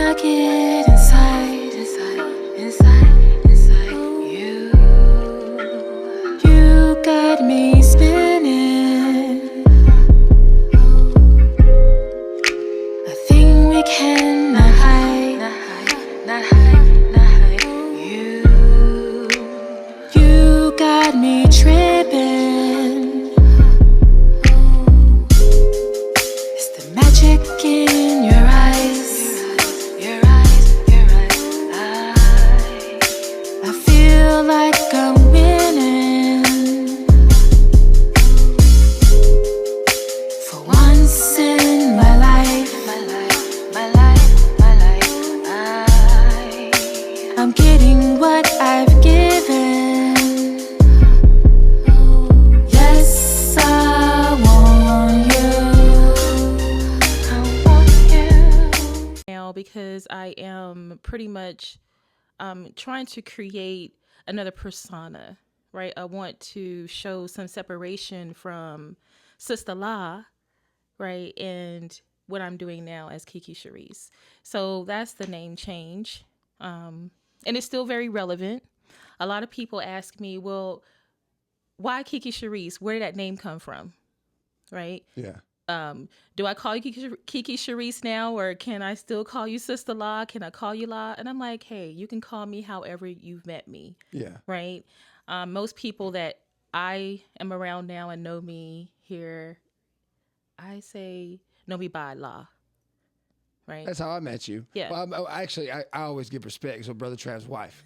I get inside you, you got me spinning. A thing we cannot hide, not hide. You got me tripping. It's the magic in your eyes. I feel like I'm winning. For once in my life, I'm getting what I've given. Yes, I want you. Now, because I am pretty much trying to create another persona, right? I want to show some separation from Sister La, right? And what I'm doing now as Kiki Charisse. So that's the name change. And it's still very relevant. A lot of people ask me, well, why Kiki Charisse? Where did that name come from? Right? Yeah. Do I call you Kiki Charisse now, or can I still call you Sister La? Can I call you La? And I'm like, hey, you can call me however you've met me. Yeah. Right? Most people that I am around now and know me here, I say, know me by La. Right? That's how I met you. Yeah. Well, I always give respect to Brother Trav's wife.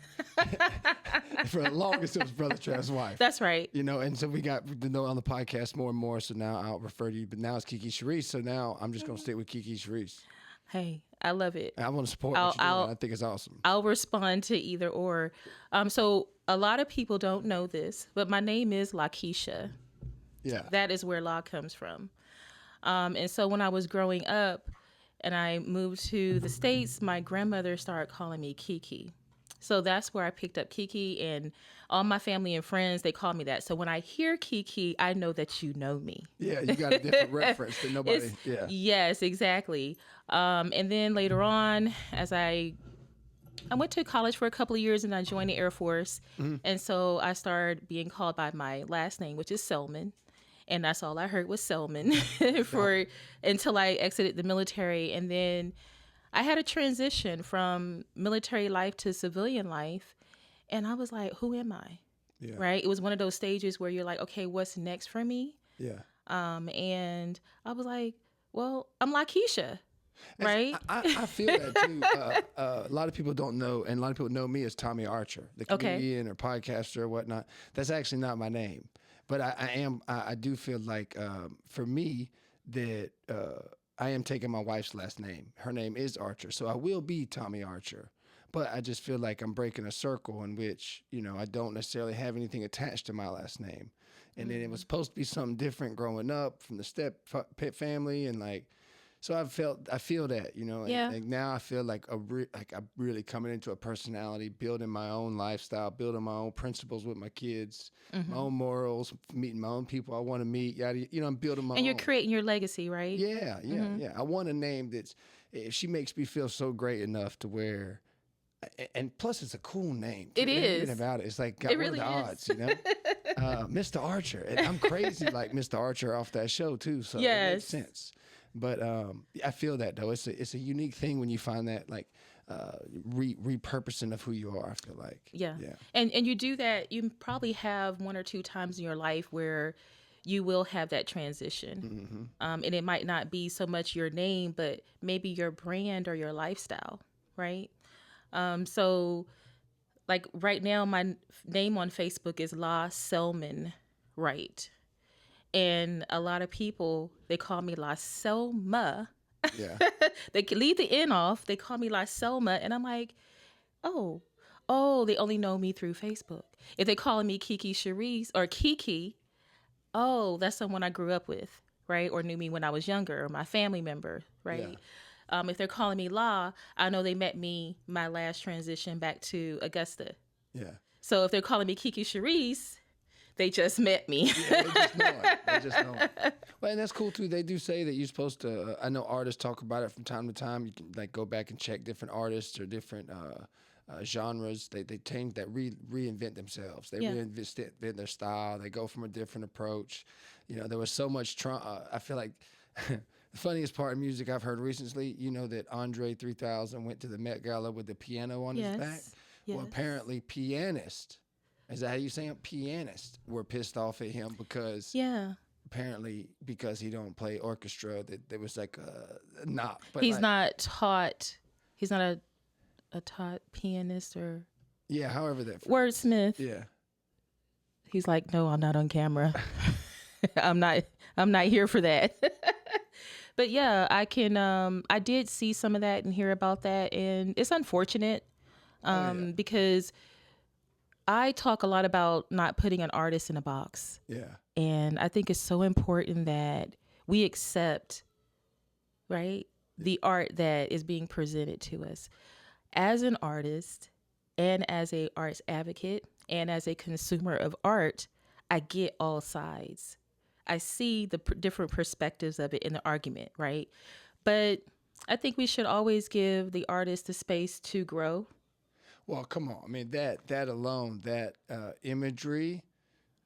For the longest, it was Brother Trav's wife. That's right. You know, and so we got to know on the podcast more and more. So now I'll refer to you, but now it's Kiki Charisse. So now I'm just going to stick with Kiki Charisse. Hey, I love it. And I want to support what you're doing. I think it's awesome. I'll respond to either or. So a lot of people don't know this, but my name is Lakeisha. Yeah. That is where La comes from. And so when I was growing up and I moved to the States, my grandmother started calling me Kiki. So that's where I picked up Kiki, and all my family and friends, they call me that. So when I hear Kiki, I know that you know me. Yeah, you got a different reference that nobody. Yeah. Yes, exactly. And then later on, as I went to college for a couple of years and I joined the Air Force. Mm-hmm. And so I started being called by my last name, which is Selman. And that's all I heard was Selman until I exited the military. And then I had a transition from military life to civilian life. And I was like, who am I? Yeah. Right? It was one of those stages where you're like, okay, what's next for me? Yeah. And I was like, well, I'm Lakeisha. Right? I feel that too. A lot of people don't know, and a lot of people know me as Tommy Archer, the comedian or podcaster or whatnot. That's actually not my name. But I do feel like for me that I am taking my wife's last name. Her name is Archer, so I will be Tommy Archer. But I just feel like I'm breaking a circle in which, you know, I don't necessarily have anything attached to my last name. And then it was supposed to be something different growing up from the step family, and like, so I feel that, you know, yeah. And now I feel like I'm really coming into a personality, building my own lifestyle, building my own principles with my kids, my own morals, meeting my own people I want to meet. You know, I'm building my own. And you're creating your legacy, right? Yeah. I want a name that's, if she makes me feel so great enough to where, and plus it's a cool name. It is. Thinking about it, it's like got it one really of the is. odds, you know. Mr. Archer, and I'm crazy like Mr. Archer off that show too, so it makes sense. But I feel that though it's a unique thing when you find that like repurposing of who you are. I feel like yeah. And you do that. You probably have one or two times in your life where you will have that transition, and it might not be so much your name, but maybe your brand or your lifestyle, right? So like right now, my name on Facebook is La Selman Wright. And a lot of people, they call me La Selma. Yeah. They can leave the N off. They call me La Selma. And I'm like, oh, they only know me through Facebook. If they call me Kiki Charisse or Kiki, oh, that's someone I grew up with, right? Or knew me when I was younger, or my family member, right? Yeah. If they're calling me La, I know they met me my last transition back to Augusta. Yeah. So if they're calling me Kiki Charisse, They just met me. Yeah, they just know it. They just know it. Well, and that's cool too. They do say that you're supposed to. I know artists talk about it from time to time. You can like go back and check different artists or different genres. They change that, reinvent themselves. They reinvent their style. They go from a different approach. You know, there was so much I feel like the funniest part of music I've heard recently. You know that Andre 3000 went to the Met Gala with the piano on his back. Well, apparently pianists. Is that how you say it? Pianists were pissed off at him because apparently because he don't play orchestra, that there was like a knock. But he's not taught. He's not a taught pianist or however that wordsmith. Yeah. He's like, no, I'm not on camera. I'm not here for that. But yeah, I can. I did see some of that and hear about that, and it's unfortunate because I talk a lot about not putting an artist in a box. Yeah. And I think it's so important that we accept, right, the art that is being presented to us. As an artist and as a arts advocate and as a consumer of art, I get all sides. I see the different perspectives of it in the argument, right? But I think we should always give the artist the space to grow. Well, come on. I mean, that alone, that imagery,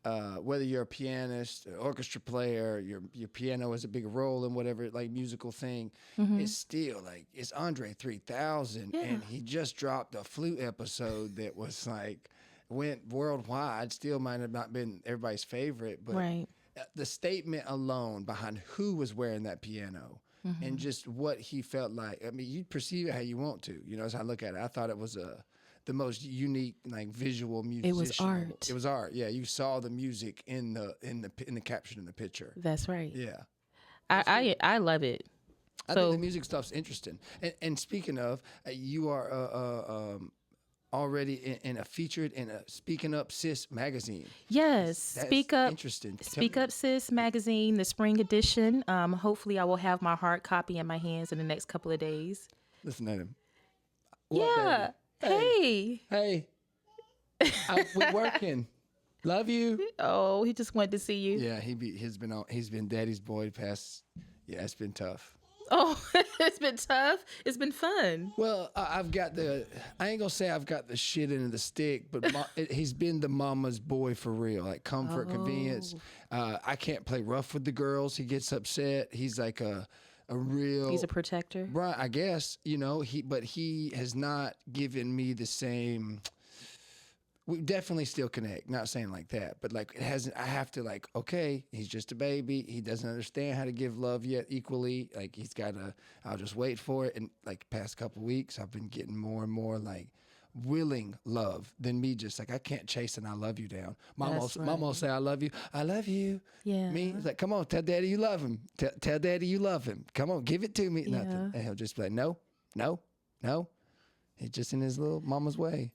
whether you're a pianist, an orchestra player, your piano has a big role in whatever like musical thing, it's still like it's Andre 3000, and he just dropped a flute episode that was like went worldwide. Still might have not been everybody's favorite, but the statement alone behind who was wearing that piano. And just what he felt like. I mean, you perceive it how you want to. You know, as I look at it, I thought it was the most unique, like visual musician. It was art. It was art. Yeah, you saw the music in the caption in the picture. That's right. Yeah, I love it. I think the music stuff's interesting. And speaking of, you are already in a featured in a Speaking Up Sis magazine. Yes, That's Speak Up. Interesting. Speak Up Sis magazine, the spring edition. Hopefully, I will have my hard copy in my hands in the next couple of days. Listen to him. Yeah. Hey. We're working. Love you. Oh, he just wanted to see you. Yeah, he's been daddy's boy past. Yeah, it's been tough. Oh, it's been tough. It's been fun. Well, I ain't gonna say I've got the shit into the stick, but he's been the mama's boy for real, like comfort, convenience. I can't play rough with the girls. He gets upset. He's like a real. He's a protector. Right, I guess, you know, but he has not given me the same. We definitely still connect. Not saying like that, but like it hasn't. I have to like, okay, he's just a baby. He doesn't understand how to give love yet equally. Like he's got to. I'll just wait for it. And like past couple weeks, I've been getting more and more like willing love than me just like I can't chase an I love you down. Mama will say I love you. I love you. Yeah. Me, it's like come on, tell daddy you love him. Tell daddy you love him. Come on, give it to me. Yeah. Nothing. And he'll just be like no. He's just in his little mama's way.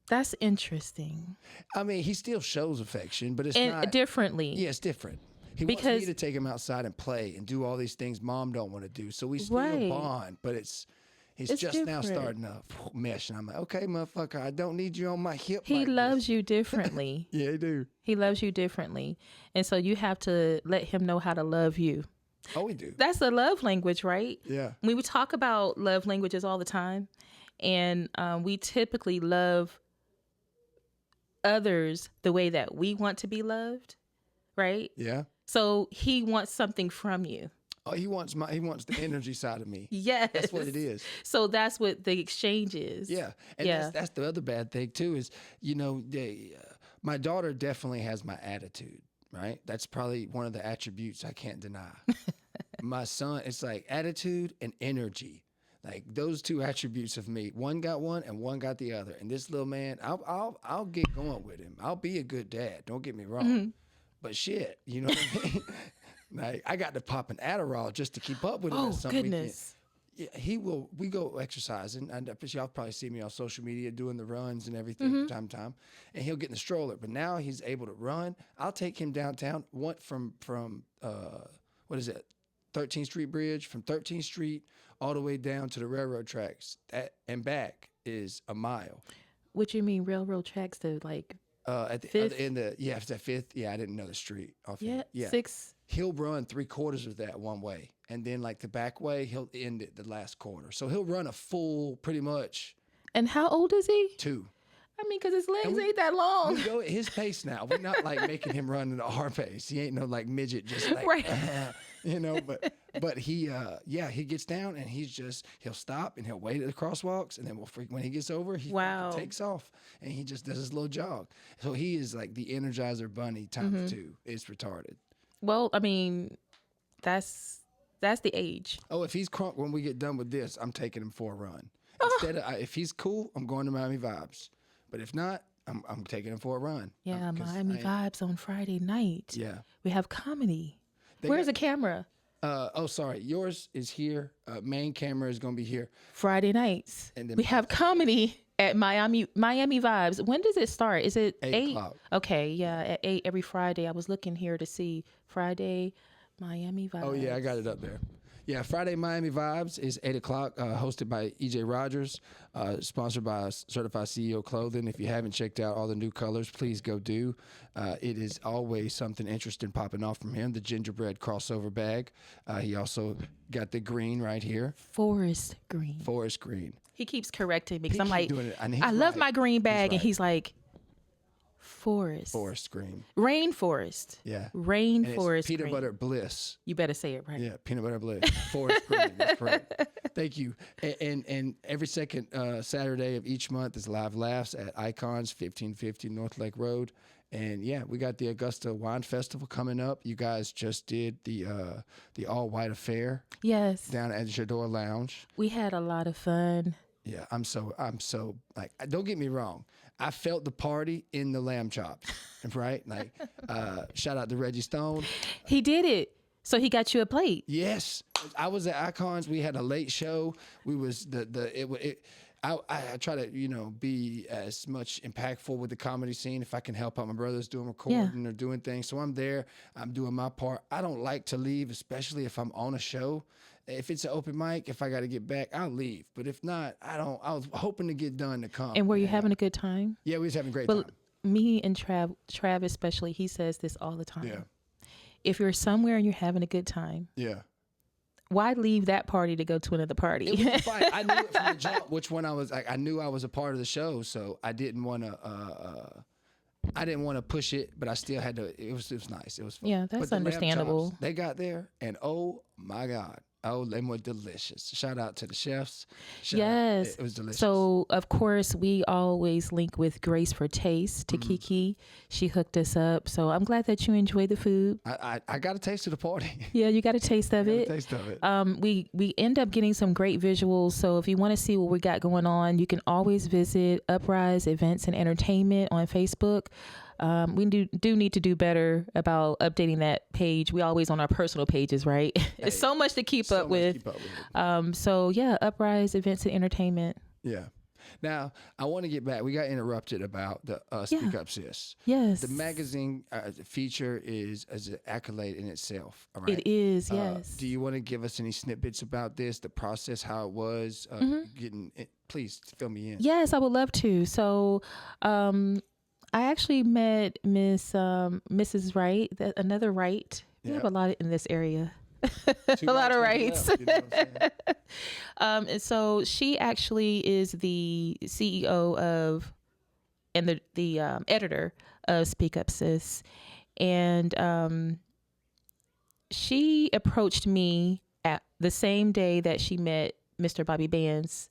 That's interesting. I mean, he still shows affection, but it's not differently. Yeah, it's different. He wants me to take him outside and play and do all these things mom don't want to do. So we still bond, but he's just different. Now starting to mesh, and I'm like, okay, motherfucker, I don't need you on my hip. He loves you differently. Yeah, he do. He loves you differently, and so you have to let him know how to love you. Oh, we do. That's the love language, right? Yeah. We would talk about love languages all the time, and we typically love others the way that we want to be loved, right? Yeah. So he wants something from you. Oh, he wants the energy side of me. Yes. That's what it is. So that's what the exchange is. Yeah. And that's the other bad thing too is, you know, my daughter definitely has my attitude, right? That's probably one of the attributes I can't deny. My son, it's like attitude and energy. Like those two attributes of me, one got one and one got the other. And this little man, I'll get going with him. I'll be a good dad. Don't get me wrong. But shit, you know what I mean? Like I got to pop an Adderall just to keep up with him. Oh goodness! Yeah, we go exercising, and y'all probably see me on social media doing the runs and everything from time to time. And he'll get in the stroller. But now he's able to run. I'll take him downtown. Went from what is it? 13th Street Bridge, from 13th Street all the way down to the railroad tracks. That and back is a mile. What you mean railroad tracks to like At the Fifth? in the it's that Fifth. Yeah, I didn't know the street. Yeah, Yeah. 6. He'll run 3/4 of that one way, and then like the back way, he'll end it the last quarter. So he'll run a full, pretty much And how old is he? 2. I mean, because his legs ain't that long. We go at his pace now. We're not like making him run at our pace. He ain't no like midget, just like Right. But he he gets down and he'll stop and he'll wait at the crosswalks, and then when he gets over, he Wow. takes off and he just does his little jog. So he is like the Energizer Bunny times 2. It's retarded. Well, I mean, that's the age. Oh, if he's crunk when we get done with this, I'm taking him for a run. Instead of if he's cool, I'm going to Miami Vibes. But if not, I'm taking him for a run. Yeah, Miami Vibes on Friday night. Yeah. We have comedy. Where's the camera? Sorry. Yours is here. Main camera is going to be here. Friday nights. And then we have comedy at Miami Vibes. When does it start? Is it 8? o'clock. Okay, yeah, at 8 every Friday. I was looking here to see Friday, Miami Vibes. Oh, yeah, I got it up there. Yeah, Friday Miami Vibes is 8 o'clock, hosted by EJ Rogers, sponsored by Certified CEO Clothing. If you haven't checked out all the new colors, please go do. It is always something interesting popping off from him. The gingerbread crossover bag. He also got the green right here. Forest green. Forest green. He keeps correcting me because He I'm keep like, doing it, and he's I love right. my green bag, and right. he's like, forest. Forest green. Rainforest. Yeah. And Rainforest it's peanut green. butter bliss. You better say it right. Yeah, peanut butter bliss. Forest green. That's correct. Thank you. And every second Saturday of each month is Live Laughs at Icons, 1550 North Lake Road. And yeah, we got the Augusta Wine Festival coming up. You guys just did the All White Affair Yes. down at J'adore Lounge. We had a lot of fun. Yeah, I'm so like, don't get me wrong. I felt the party in the lamb chops, right? Like, shout out to Reggie Stone. He did it. So he got you a plate. Yes, I was at Icons. We had a late show. We was I try to be as much impactful with the comedy scene if I can help out. My brother's doing recording or doing things, so I'm there. I'm doing my part. I don't like to leave, especially if I'm on a show. If it's an open mic, if I got to get back, I'll leave. But if not, I don't. I was hoping to get done to come. And were you having a good time? Yeah, we was having a great Well, time. me and Trav especially, he says this all the time. Yeah. If you're somewhere and you're having a good time, Yeah. why leave that party to go to another party? It was fine. I knew it from the jump which one I was. I knew I was a part of the show, so I didn't want to. I didn't want to push it, but I still had to. It was nice. It was fun. Yeah, that's But the lamb understandable. chops, they got there, and oh my God, oh they were delicious. Shout out to the chefs. Yes. It was delicious. So, of course, we always link with Grace for Taste to Kiki. She hooked us up. So I'm glad that you enjoyed the food. I got a taste of the party. Yeah, you got a taste of it. Taste of it. We end up getting some great visuals. So if you want to see what we got going on, you can always visit Uprise Events and Entertainment on Facebook. We do need to do better about updating that page. We always on our personal pages, right? It's so much to keep up with. So yeah, Uprise Events and Entertainment. Yeah. Now, I want to get back. We got interrupted about the Speak Up Sis. Yes. The magazine feature is an accolade in itself. All right? It is, yes. Do you want to give us any snippets about this, the process, how it was getting it? Please fill me in. Yes, I would love to. So, I actually met Mrs. Wright, another Wright. We have a lot in this area. A lot of rights. Left, you know what I'm saying? And so she actually is the CEO of and the editor of Speak Up Sis. And she approached me at the same day that she met Mr. Bobby Bands,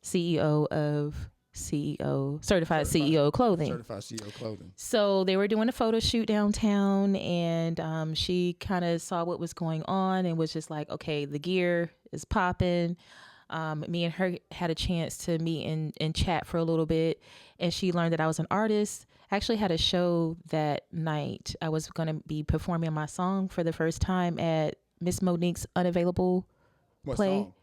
CEO of Certified CEO Clothing. Certified CEO Clothing. So they were doing a photo shoot downtown, and she kind of saw what was going on and was just like, okay, the gear is popping. Me and her had a chance to meet and chat for a little bit, and she learned that I was an artist. I actually had a show that night. I was going to be performing my song for the first time at Miss Monique's Unavailable What play. song?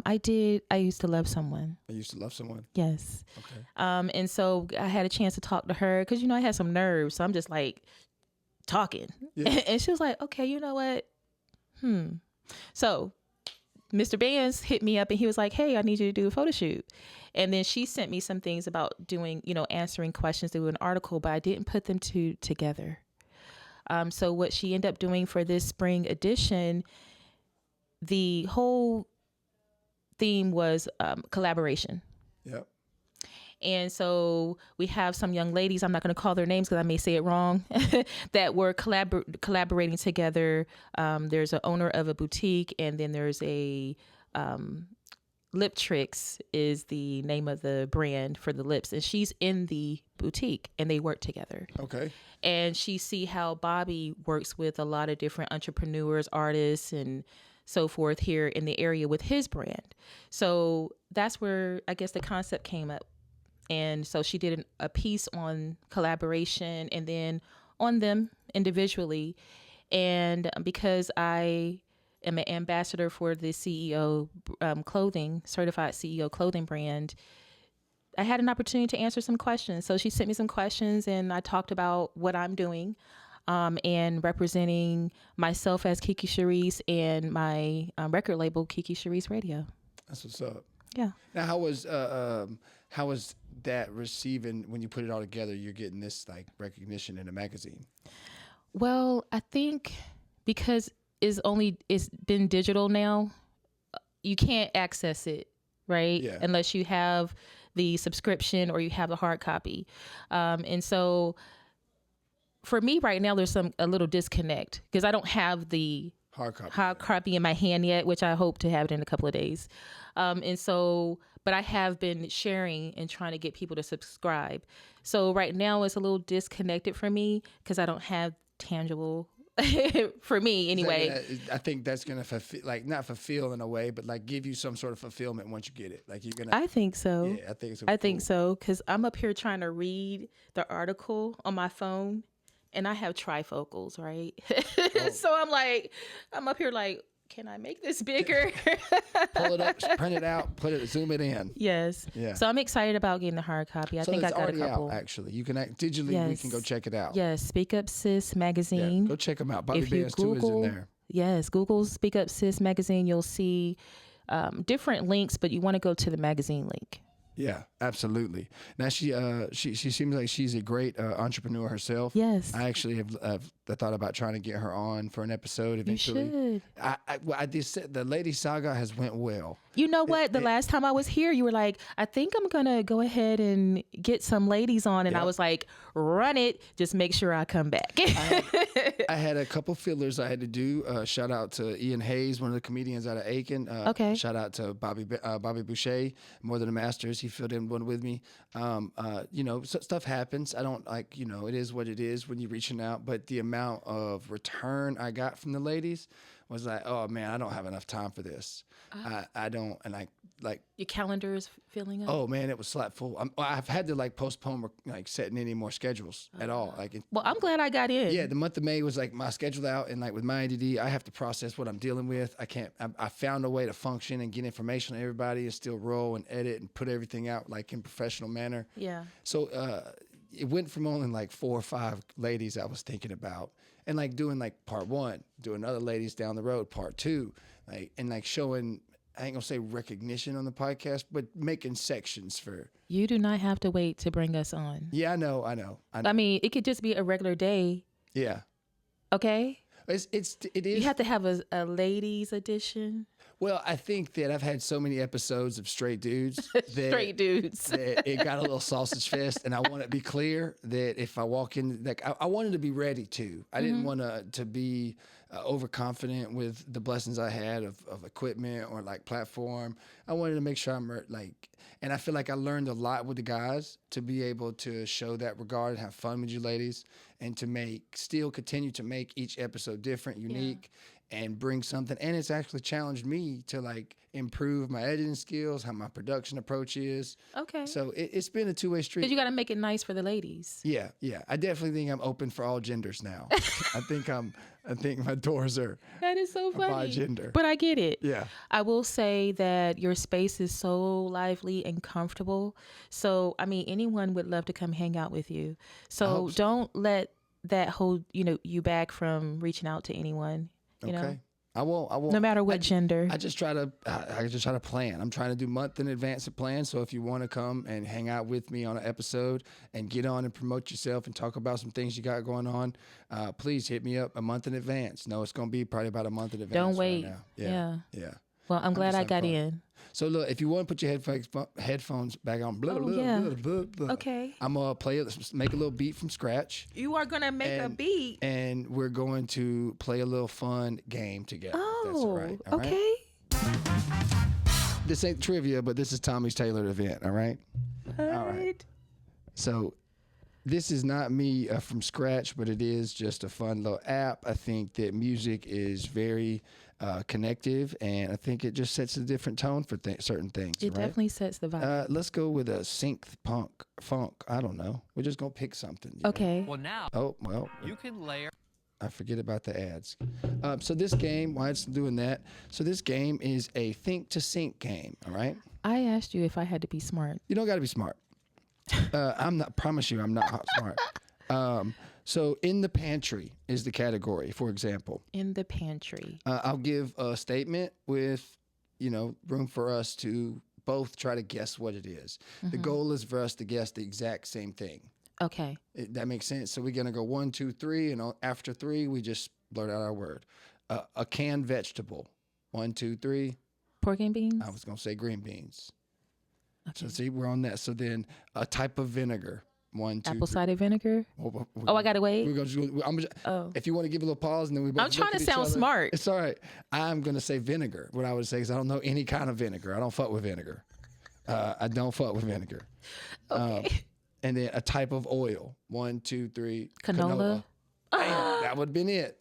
I used to love someone. I used to love someone. Yes. Okay. And so I had a chance to talk to her because, I had some nerves. So I'm just like talking. Yeah. And she was like, okay, you know what? So Mr. Bands hit me up and he was like, hey, I need you to do a photo shoot. And then she sent me some things about doing, answering questions through an article, but I didn't put them together. So what she ended up doing for this spring edition, the whole theme was collaboration. Yep. And so we have some young ladies, I'm not going to call their names because I may say it wrong, that were collaborating together. There's an owner of a boutique, and then there's a Lip Tricks is the name of the brand for the lips. And she's in the boutique, and they work together. Okay. And she see how Bobby works with a lot of different entrepreneurs, artists, and so forth here in the area with his brand. So that's where I guess the concept came up. And so she did a piece on collaboration and then on them individually. And because I am an ambassador for the CEO clothing, certified CEO clothing brand, I had an opportunity to answer some questions. So she sent me some questions and I talked about what I'm doing and representing myself as Kiki Charisse and my record label, Kiki Charisse Radio. That's what's up. Yeah. Now, how was that receiving when you put it all together? You're getting this like recognition in a magazine. Well, I think because it's been digital now, you can't access it, right? Yeah. Unless you have the subscription or you have the hard copy. And so for me right now, there's a little disconnect because I don't have the hard copy in my hand yet, which I hope to have it in a couple of days. And so, but I have been sharing and trying to get people to subscribe. So right now it's a little disconnected for me because I don't have tangible for me anyway. I think that's going to fulfill, like not fulfill in a way, but like give you some sort of fulfillment once you get it. Like you're going to. I think so. Yeah, I think it's I think so because I'm up here trying to read the article on my phone and I have trifocals, right? Oh. So I'm up here like, can I make this bigger? Pull it up, print it out, zoom it in. Yes. Yeah. So I'm excited about getting the hard copy. I think I got already a couple. Out, actually. You can digitally. Yes. We can go check it out. Yes. Speak Up Sis magazine. Yeah, go check them out. Bobby Bands 2 is in there. Yes. Google Speak Up Sis magazine. You'll see different links, but you want to go to the magazine link. Yeah, absolutely. Now she seems like she's a great entrepreneur herself. Yes, I actually have thought about trying to get her on for an episode eventually. You should. I just the Lady Saga has went well. You know what? The last time I was here, you were like, I think I'm gonna go ahead and get some ladies on, and I was like, run it. Just make sure I come back. I had a couple fillers I had to do. Shout out to Ian Hayes, one of the comedians out of Aiken. Okay. Shout out to Bobby Boucher, More Than a Masters. He filled in one with me. Stuff happens. I don't it is what it is when you're reaching out. But the amount of return I got from the ladies was like, oh man, I don't have enough time for this. I don't, and I like your calendar is filling up. Oh man, it was slap full. I've had to postpone setting any more schedules at all. Well, I'm glad I got in. Yeah, the month of May was my schedule out, and with my ADD, I have to process what I'm dealing with. I can't. I found a way to function and get information on everybody, and still roll and edit and put everything out in professional manner. Yeah. So it went from only 4 or 5 ladies I was thinking about, and doing part 1, doing other ladies down the road, part 2, and showing. I ain't gonna say recognition on the podcast, but making sections for. You do not have to wait to bring us on. Yeah, I know. I mean, it could just be a regular day. Yeah. Okay. It is. You have to have a ladies edition. Well, I think that I've had so many episodes of straight dudes. That it got a little sausage fest, and I want to be clear that if I walk in, I wanted to be ready to. I didn't want to be overconfident with the blessings I had of equipment or platform. I wanted to make sure I'm and I feel like I learned a lot with the guys to be able to show that regard and have fun with you ladies, and to still continue to make each episode different, unique. Yeah. And bring something, and it's actually challenged me to improve my editing skills, how my production approach is. Okay. So it's been a two-way street. Because you got to make it nice for the ladies. Yeah. I definitely think I'm open for all genders now. I think my doors are. That is so funny. By gender. But I get it. Yeah. I will say that your space is so lively and comfortable. So anyone would love to come hang out with you. So don't let that hold you back from reaching out to anyone. You know? I won't. No matter what gender. I just try to plan. I'm trying to do month in advance of plan. So if you want to come and hang out with me on an episode and get on and promote yourself and talk about some things you got going on, please hit me up a month in advance. No, it's going to be probably about a month in advance. Don't wait. Right now. Yeah. Well, I'm glad I got in. So look, if you want to put your headphones back on, blah, blah, blah. Okay. I'm gonna make a little beat from scratch. You are gonna make a beat, and we're going to play a little fun game together. Oh, that's all right. Okay. This ain't trivia, but this is Tommy's tailored event. All right. All right. So this is not me from scratch, but it is just a fun little app. I think that music is very connective, and I think it just sets a different tone for certain things. It definitely sets the vibe. Let's go with a synth funk. I don't know. We're just gonna pick something. Okay. Well, now. Oh well. You can layer. I forget about the ads. So this game, why it's doing that? So this game is a think to sync game. All right. I asked you if I had to be smart. You don't got to be smart. I'm not. Promise you, I'm not smart. So in the pantry is the category, for example. In the pantry. I'll give a statement with, room for us to both try to guess what it is. Mm-hmm. The goal is for us to guess the exact same thing. Okay. That makes sense. So we're going to go 1, 2, 3, and after 3, we just blurt out our word. A canned vegetable. 1, 2, 3. Pork and beans? I was going to say green beans. Okay. So see, we're on that. So then a type of vinegar. 1, 2, apple 3. cider vinegar. I gotta wait. If you want to give a little pause, and then we both. I'm trying to sound smart. It's all right. I'm gonna say vinegar. What I would say is I don't know any kind of vinegar. I don't fuck with vinegar. I don't fuck with vinegar. Okay. And then a type of oil. 1, 2, 3. Canola. Bam, that would have been it.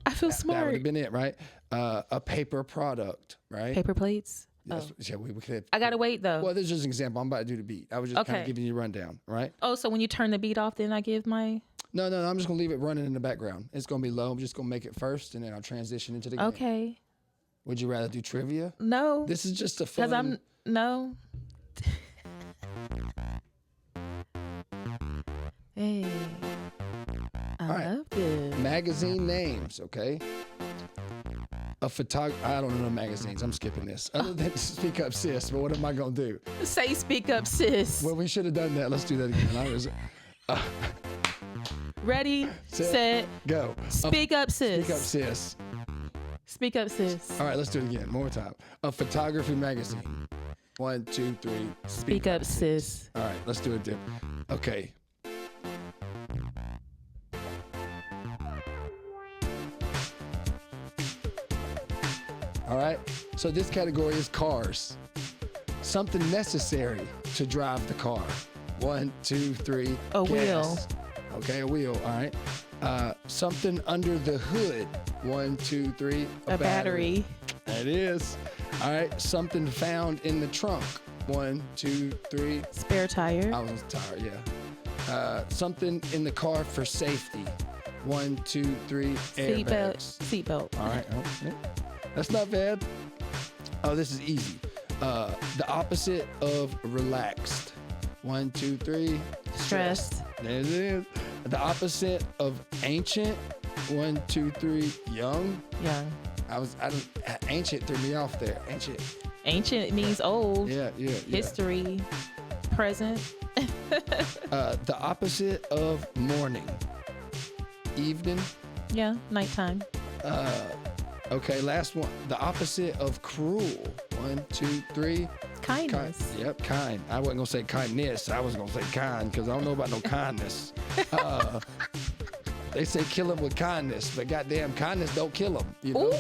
I feel smart. That would have been it, right? A paper product, right? Paper plates. Yes, yeah, we could. I gotta wait though. Well, this is just an example. I'm about to do the beat. I was just kind of giving you a rundown, right? Oh, so when you turn the beat off, then I give my. No. I'm just gonna leave it running in the background. It's gonna be low. I'm just gonna make it first, and then I'll transition into the game. Okay. Would you rather do trivia? No. This is just a fun. Because I'm no. Hey. I love this. Magazine names, okay? A photographer. I don't know magazines. I'm skipping this. Other than Speak Up Sis, but what am I gonna do? Say Speak Up Sis. Well, we should have done that. Let's do that again. Ready, set, go. Speak Up Sis. Speak Up Sis. Speak Up Sis. All right, let's do it again. More time. A photography magazine. 1, 2, 3. Speak Up Sis. All right, let's do it then. Okay. All right, so this category is cars. Something necessary to drive the car. 1, 2, 3. A gas. wheel. Okay, a wheel. All right. Something under the hood. 1, 2, 3. A battery. That is. All right. Something found in the trunk. 1, 2, 3. Spare tire. I was tired. Yeah. Something in the car for safety. 1, 2, 3. Airbags. Seatbelt. All right. Oh, yeah. That's not bad. Oh, this is easy. The opposite of relaxed. 1, 2, 3. Stressed. There it is. The opposite of ancient. 1, 2, 3. Young. Young. Ancient threw me off there. Ancient. Ancient means old. Yeah. History. Present. The opposite of morning. Evening. Yeah. Nighttime. Okay, last one. The opposite of cruel. 1, 2, 3. Kindness. Yep, kind. I wasn't going to say kindness. I was going to say kind because I don't know about no kindness. They say kill him with kindness, but goddamn, kindness don't kill him. You know? Ooh.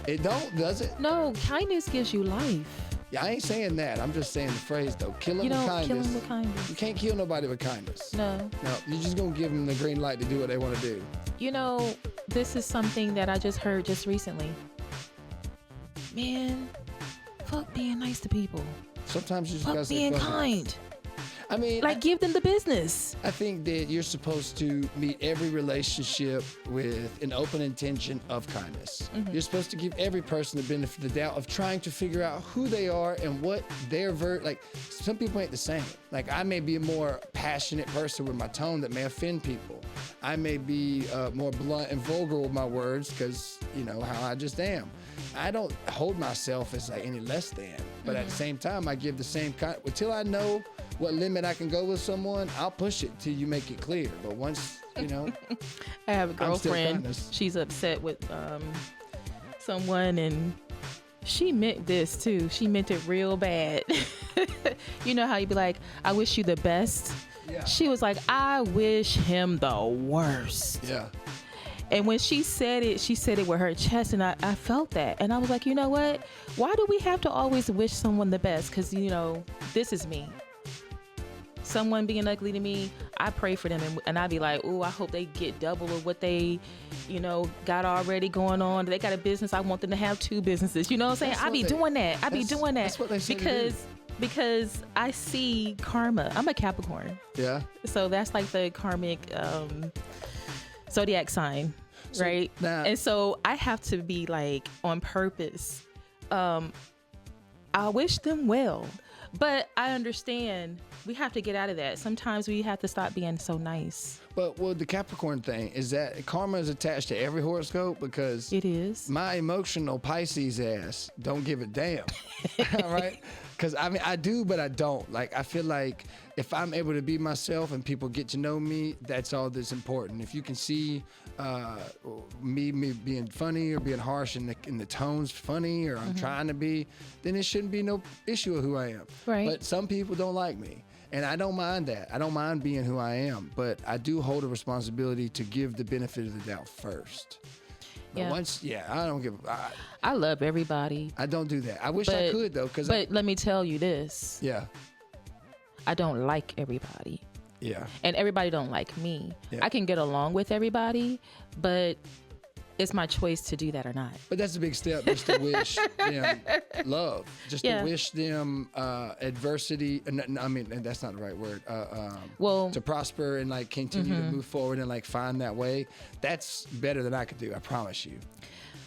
It don't, does it? No, kindness gives you life. Yeah, I ain't saying that. I'm just saying the phrase, though. Kill him You with don't kindness. kill him with kindness. You can't kill nobody with kindness. No. No, you're just going to give them the green light to do what they want to do. You know, this is something that I just heard just recently. Man, fuck being nice to people. Sometimes you just got to Fuck say being fuck it. kind. I mean, Like, give them the business. I think that you're supposed to meet every relationship with an open intention of kindness. You're supposed to give every person the benefit of the doubt of trying to figure out who they are and what their like, some people ain't the same. Like, I may be a more passionate person with my tone that may offend people. I may be more blunt and vulgar with my words because, you know, how I just am. I don't hold myself as like any less than, but at the same time, I give the same kind. Until I know what limit I can go with someone, I'll push it till you make it clear. But once, you know, I have a girlfriend. kinda- She's upset with someone, and she meant this too. She meant it real bad. You know how you be like, I wish you the best? Yeah. She was like, I wish him the worst. Yeah. And when she said it with her chest, and I felt that. And I was like, you know what? Why do we have to always wish someone the best? Because, you know, this is me. Someone being ugly to me, I pray for them. And I be like, oh, I hope they get double of what they, you know, got already going on. They got a business. I want them to have 2 businesses. You know what I'm saying? That's I what be they- doing that. I be that's- doing that. that's what they say to do. Because I see karma. I'm a Capricorn. Yeah. So that's like the karmic zodiac sign, right? now- And so I have to be like on purpose. I wish them well, but I understand we have to get out of that. Sometimes we have to stop being so nice. But well, the Capricorn thing is that karma is attached to every horoscope because It is. my emotional Pisces ass don't give a damn. All right? Because I mean, I do, but I don't. Like, I feel like if I'm able to be myself and people get to know me, that's all that's important. If you can see me being funny or being harsh in the tones funny, or I'm trying to be, then it shouldn't be no issue of who I am. Right. But some people don't like me. And I don't mind that. I don't mind being who I am. But I do hold a responsibility to give the benefit of the doubt first. But I don't give. I love everybody. I don't do that. I wish I could though, because. But let me tell you this. Yeah. I don't like everybody. Yeah. And everybody don't like me. Yeah. I can get along with everybody, but it's my choice to do that or not. But that's a big step, just to wish them love, just Yeah. to wish them adversity. I mean, and that's not the right word. Well, To prosper and like continue to move forward and like find that way. That's better than I could do. I promise you.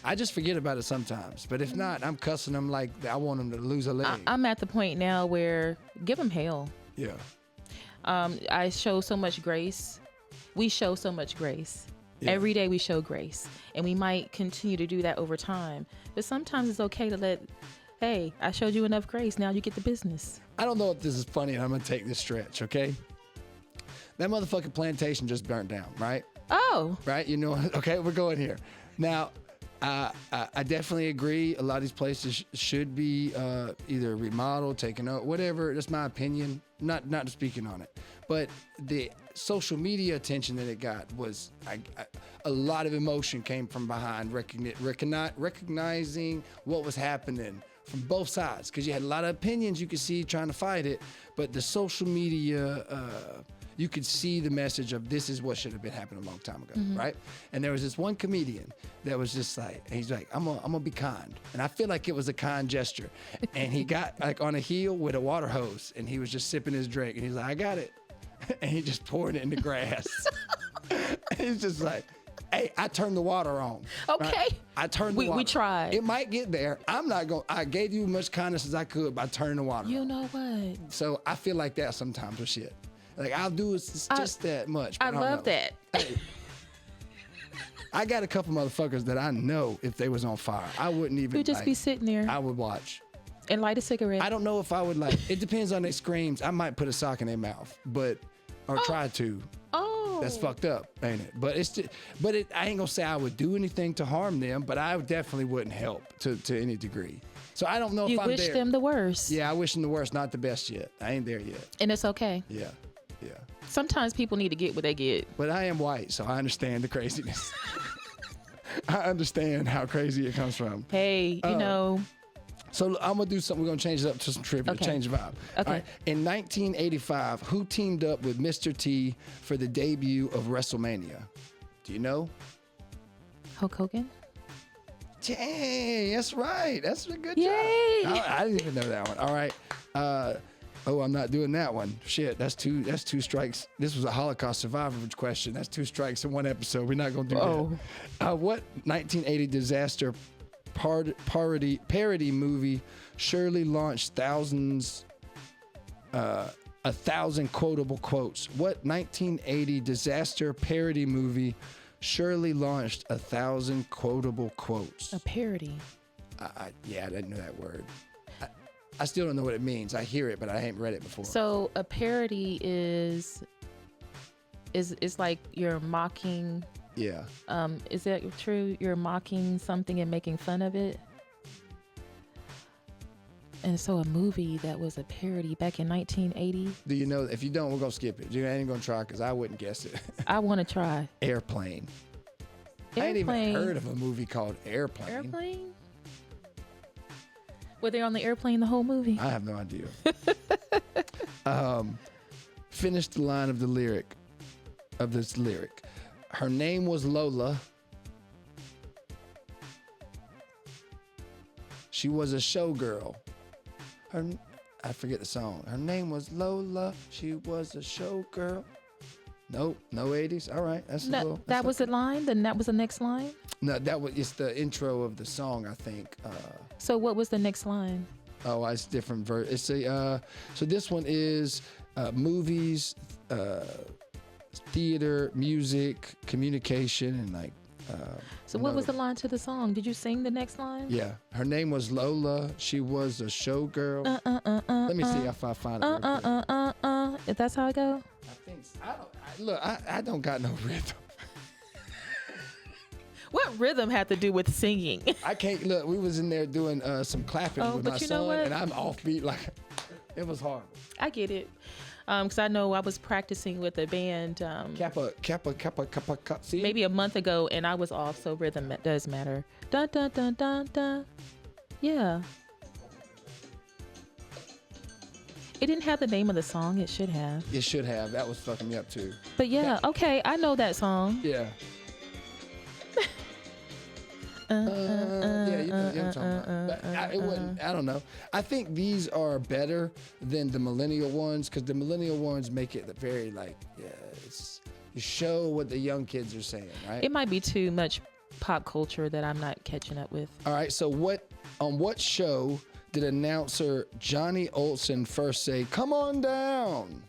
I just forget about it sometimes. But if not, I'm cussing them like I want them to lose a leg. I'm at the point now where give them hell. Yeah. I show so much grace. We show so much grace. Yeah. Every day we show grace. And we might continue to do that over time. But sometimes it's okay to hey, I showed you enough grace. Now you get the business. I don't know if this is funny, and I'm gonna take this stretch, okay? That motherfucking plantation just burnt down, right? Oh. Right? You know, okay, we're going here. Now, I definitely agree. A lot of these places should be either remodeled, taken out, whatever. That's my opinion. Not speaking on it, but the social media attention that it got was a lot of emotion came from behind recognizing what was happening from both sides, because you had a lot of opinions you could see trying to fight it, but the social media. You could see the message of this is what should have been happening a long time ago, right? And there was this one comedian that was just like, he's like, I'm gonna be kind. And I feel like it was a kind gesture. And he got like on a heel with a water hose, and he was just sipping his drink, and he's like, I got it. And he just poured it in the grass. And he's just like, hey, I turned the water on. Okay. Right? I turned the water. We tried. It might get there. I gave you as much kindness as I could by turning the water on. You know what? So I feel like that sometimes with shit. Like, I'll do just that much. I don't love know. that. Hey, I got a couple motherfuckers that I know if they was on fire, I wouldn't even. You just be sitting there I would watch. and light a cigarette. I don't know if I would like. It depends on their screams. I might put a sock in their mouth, or try to. Oh. That's fucked up, ain't it? But I ain't gonna say I would do anything to harm them, but I definitely wouldn't help to any degree. So I don't know You if I'm wish there. them the worst. Yeah, I wish them the worst, not the best yet. I ain't there yet. And it's okay. Yeah. Sometimes people need to get what they get. But I am white, so I understand the craziness. I understand how crazy it comes from. Hey, you know. So I'm gonna do something. We're gonna change it up to some trivia. Okay. Change the vibe. Okay. All right. In 1985, who teamed up with Mr. T for the debut of WrestleMania? Do you know? Hulk Hogan? Dang, that's right. That's a good Yay. job. I didn't even know that one. All right. Oh, I'm not doing that one. Shit, that's two strikes. This was a Holocaust survivor question. That's 2 strikes in one episode. We're not gonna do that. What 1980 disaster parody movie surely launched thousands, 1,000 quotable quotes? What 1980 disaster parody movie surely launched 1,000 quotable quotes? A parody. I didn't know that word. I still don't know what it means. I hear it, but I haven't read it before. So a parody is like you're mocking. Yeah. Is that true? You're mocking something and making fun of it. And so a movie that was a parody back in 1980. Do you know? If you don't, we're gonna skip it. You ain't gonna try because I wouldn't guess it. I want to try. Airplane. I ain't even heard of a movie called Airplane. Airplane? Were they on the airplane the whole movie? I have no idea. Finish the line of this lyric. Her name was Lola. She was a showgirl. I forget the song. Her name was Lola. She was a showgirl. Nope, no 80s. All right, that's a little. That was the line. Then that was the next line. No, it's the intro of the song, I think. So what was the next line? Oh, it's different. It's a. So this one is movies, theater, music, communication, and like. So what was the line to the song? Did you sing the next line? Yeah, her name was Lola. She was a showgirl. Let me see if I find it. If that's how I go. I think so. I don't got no rhythm. What rhythm had to do with singing? I can't look. We was in there doing some clapping with my son, and I'm offbeat. Like it was horrible. I get it. Because I know I was practicing with a band Kappa. See? Maybe a month ago, and I was off, so rhythm does matter. Dun, dun, dun, dun, dun. Yeah. It didn't have the name of the song. It should have. It should have. That was fucking me up, too. But yeah, okay, I know that song. Yeah. Yeah, you know what I'm talking about. But it wasn't, I don't know. I think these are better than the millennial ones because the millennial ones make it very like, you show what the young kids are saying, right? It might be too much pop culture that I'm not catching up with. All right, so on what show did announcer Johnny Olsen first say, "Come on down"?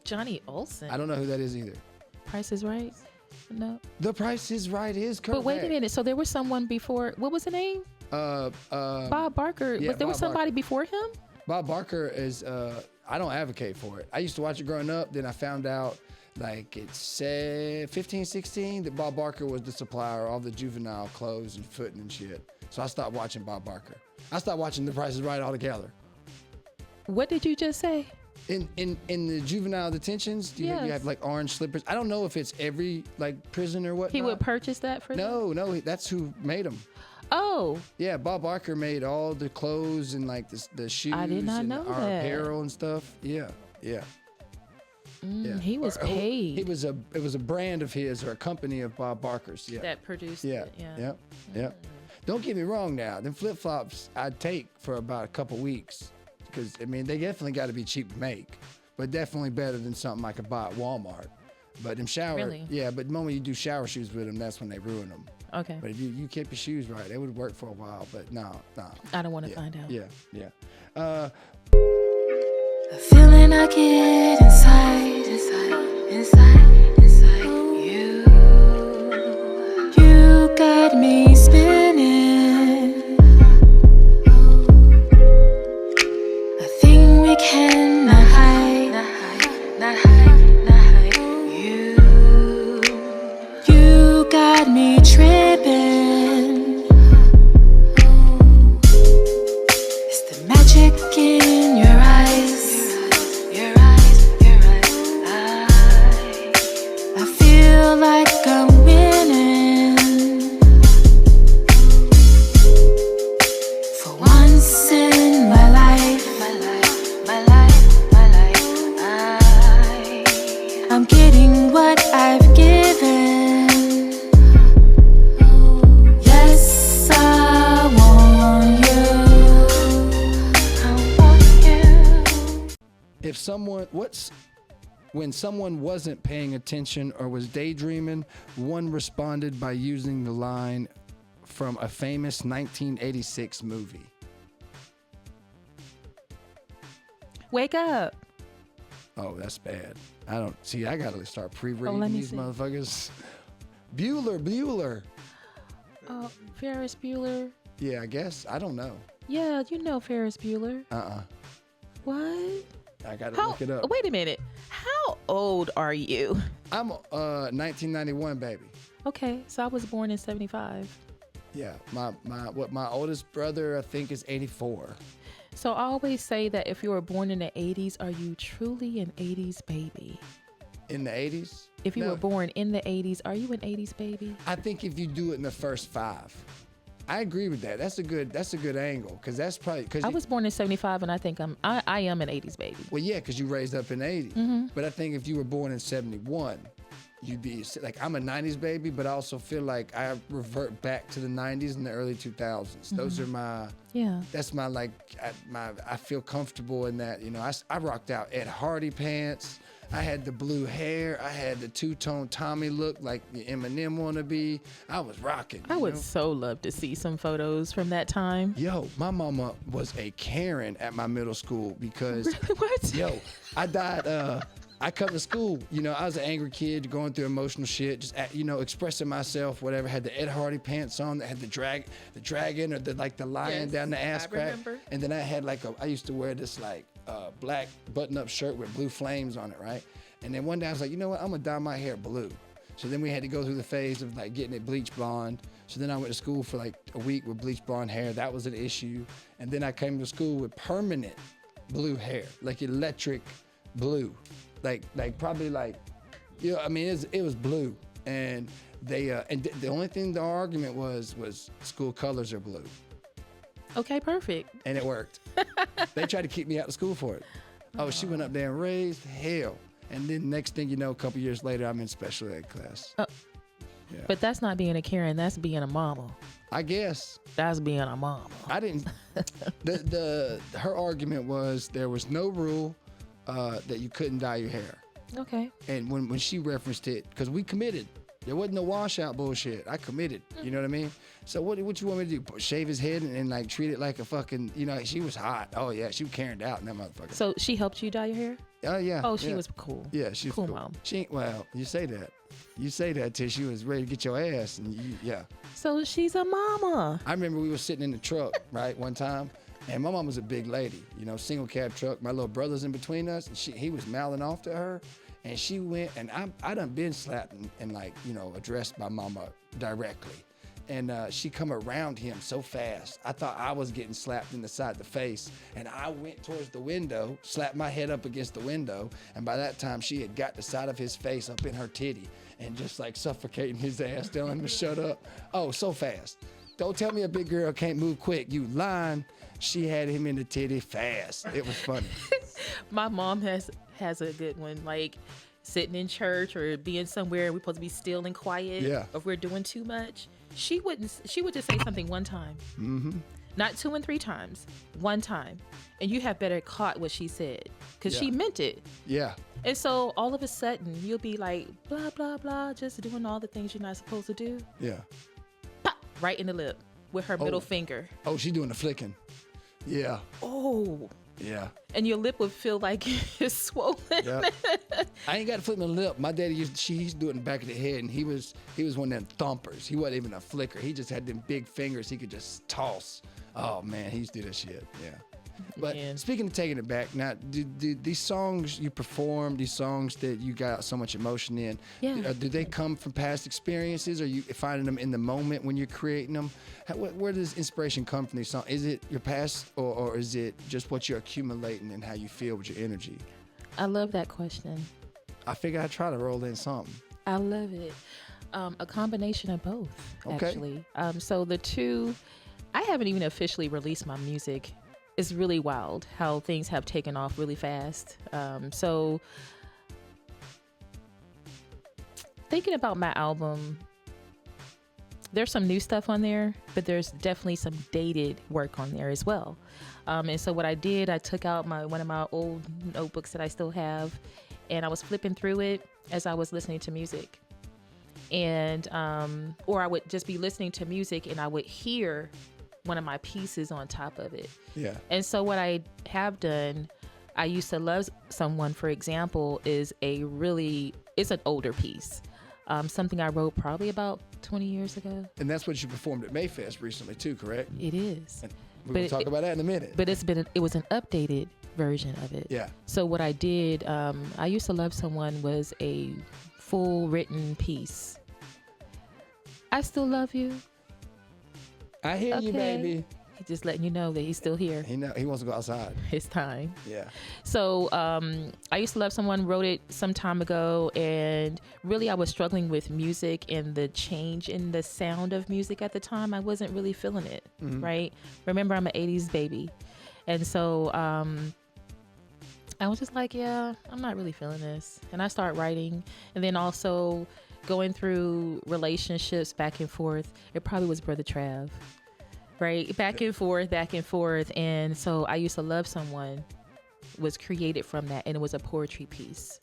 Johnny Olsen? I don't know who that is either. Price is Right? No. The Price is Right is correct. But wait a minute. So there was someone before. What was the name? Bob Barker. Yeah, was somebody before him? Bob Barker is. I don't advocate for it. I used to watch it growing up. Then I found out, like it said 15, 16, that Bob Barker was the supplier of all the juvenile clothes and footing and shit. So I stopped watching Bob Barker. I stopped watching The Price is Right altogether. What did you just say? In the juvenile detentions, you have like orange slippers. I don't know if it's every like prison or what. He would purchase that for them? No, that's who made them. Oh. Yeah, Bob Barker made all the clothes and like the shoes I did not and know our that. apparel and stuff. Yeah. Yeah. He was paid. It was a brand of his or a company of Bob Barker's. Yeah. That produced Yeah. it. Yeah. Yeah. Don't get me wrong now. Them flip-flops I'd take for about a couple weeks. Because, I mean, they definitely got to be cheap to make, but definitely better than something I could buy at Walmart. But them but the moment you do shower shoes with them, that's when they ruin them. Okay. But if you kept your shoes right, they would work for a while, but no. I don't want to find out. Yeah. The feeling I get inside you. You got me spinning. We cannot hide, you got me tripping. It's the magic in your eyes. I feel like I'm winning. when someone wasn't paying attention or was daydreaming, one responded by using the line from a famous 1986 movie. Wake up. Oh, that's bad. I gotta start pre-reading let me these see. motherfuckers. Bueller. Oh, Ferris Bueller. Yeah, I guess. I don't know. Yeah, you know Ferris Bueller. What? I gotta look it up. Wait a minute. How old are you? I'm 1991 baby. Okay, so I was born in 75. Yeah, my oldest brother I think is 84. So I always say that if you were born in the 80s, are you truly an 80s baby? In the 80s? If you No. were born in the 80s, are you an 80s baby? I think if you do it in the first 5. I agree with that. That's a good angle because that's probably because I was born in 75 and I think I am an 80s baby. well, yeah, because you raised up in the 80s. Mm-hmm. But I think if you were born in 71, you'd be like, I'm a 90s baby, but I also feel like I revert back to the 90s and the early 2000s. Those are my, Yeah. that's my, like, I feel comfortable in that. You know, I rocked out Ed Hardy pants. I had the blue hair. I had the two-tone Tommy look like the Eminem wannabe. I was rocking. I would so love to see some photos from that time. Yo, my mama was a Karen at my middle school because, What? yo, I died. I come to school, you know, I was an angry kid going through emotional shit, just, you know, expressing myself, whatever. Had the Ed Hardy pants on that had the dragon or the lion Yes, down the ass I crack. remember. And then I had I used to wear this black button-up shirt with blue flames on it, right? And then one day I was like, you know what, I'm gonna dye my hair blue. So then we had to go through the phase of like getting it bleach blonde. So then I went to school for like a week with bleach blonde hair. That was an issue. And then I came to school with permanent blue hair, like electric blue. Like probably like, you know, I mean, it was blue. And they, the only thing the argument was school colors are blue. Okay, perfect. And it worked. They tried to keep me out of school for it. Oh, she went up there and raised hell. And then next thing you know, a couple years later, I'm in special ed class. Oh. Yeah. But that's not being a Karen. That's being a mama. I guess. That's being a mama. I didn't. Her argument was there was no rule that you couldn't dye your hair. Okay. And when she referenced it, because we committed. There wasn't no washout bullshit. I committed. You know what I mean? So what you want me to do? Shave his head and like treat it like a fucking, you know, she was hot. Oh yeah, she was Karened out in that motherfucker. So she helped you dye your hair? Oh yeah. Oh, she yeah. was cool. Yeah, she was cool mom. She ain't, well, you say that. You say that till she was ready to get your ass, and yeah. So she's a mama. I remember we were sitting in the truck, right, one time, and my mom was a big lady, you know, single cab truck. My little brother's in between us, and he was mouthing off to her, and she went, and I done been slapped and like, you know, addressed by mama directly. And she come around him so fast. I thought I was getting slapped in the side of the face. And I went towards the window, slapped my head up against the window. And by that time, she had got the side of his face up in her titty and just like suffocating his ass, telling him to shut up. Oh, so fast. Don't tell me a big girl can't move quick. You lying. She had him in the titty fast. It was funny. My mom has a good one. Like sitting in church or being somewhere we're supposed to be still and quiet. Yeah. Or if we're doing too much. She would just say something one time. Mm-hmm. Not 2 and 3 times. One time. And you have better caught what she said. Because she meant it. Yeah. And so all of a sudden you'll be like, blah, blah, blah, just doing all the things you're not supposed to do. Yeah. Pop! Right in the lip with her middle finger. Oh, she doing the flicking. Yeah. Oh. Yeah. And your lip would feel like it's swollen. Yep. I ain't got to flip my lip. My daddy used to do it in the back of the head, and he was one of them thumpers. He wasn't even a flicker. He just had them big fingers he could just toss. Oh man, he used to do that shit. Yeah. But speaking of taking it back, now do these songs you perform, these songs that you got so much emotion in, do they come from past experiences? Or you finding them in the moment when you're creating them? Where does inspiration come from these songs? Is it your past, or is it just what you're accumulating and how you feel with your energy? I love that question. I figure I'd try to roll in something. I love it. A combination of both, Okay. actually. So the two, I haven't even officially released my music. It's really wild how things have taken off really fast. So thinking about my album, there's some new stuff on there, but there's definitely some dated work on there as well. And so what I did, I took out one of my old notebooks that I still have, and I was flipping through it as I was listening to music. And or I would just be listening to music and I would hear one of my pieces on top of it. Yeah. And so what I have done, I Used to Love Someone, for example, it's an older piece. Something I wrote probably about 20 years ago. And that's what you performed at Mayfest recently too, correct? It is. And we're going to talk about that in a minute. But it was an updated version of it. Yeah. So what I did, I Used to Love Someone was a full written piece. I still love you. I hear you, baby. He's just letting you know that he's still here. He wants to go outside. It's time. Yeah. So I Used to Love Someone, wrote it some time ago, and really I was struggling with music and the change in the sound of music at the time. I wasn't really feeling it, right? Remember, I'm an 80s baby. And so I was just like, yeah, I'm not really feeling this. And I start writing, and then also going through relationships back and forth. It probably was Brother Trav, right? Back and forth. And so I Used to Love Someone was created from that, and it was a poetry piece.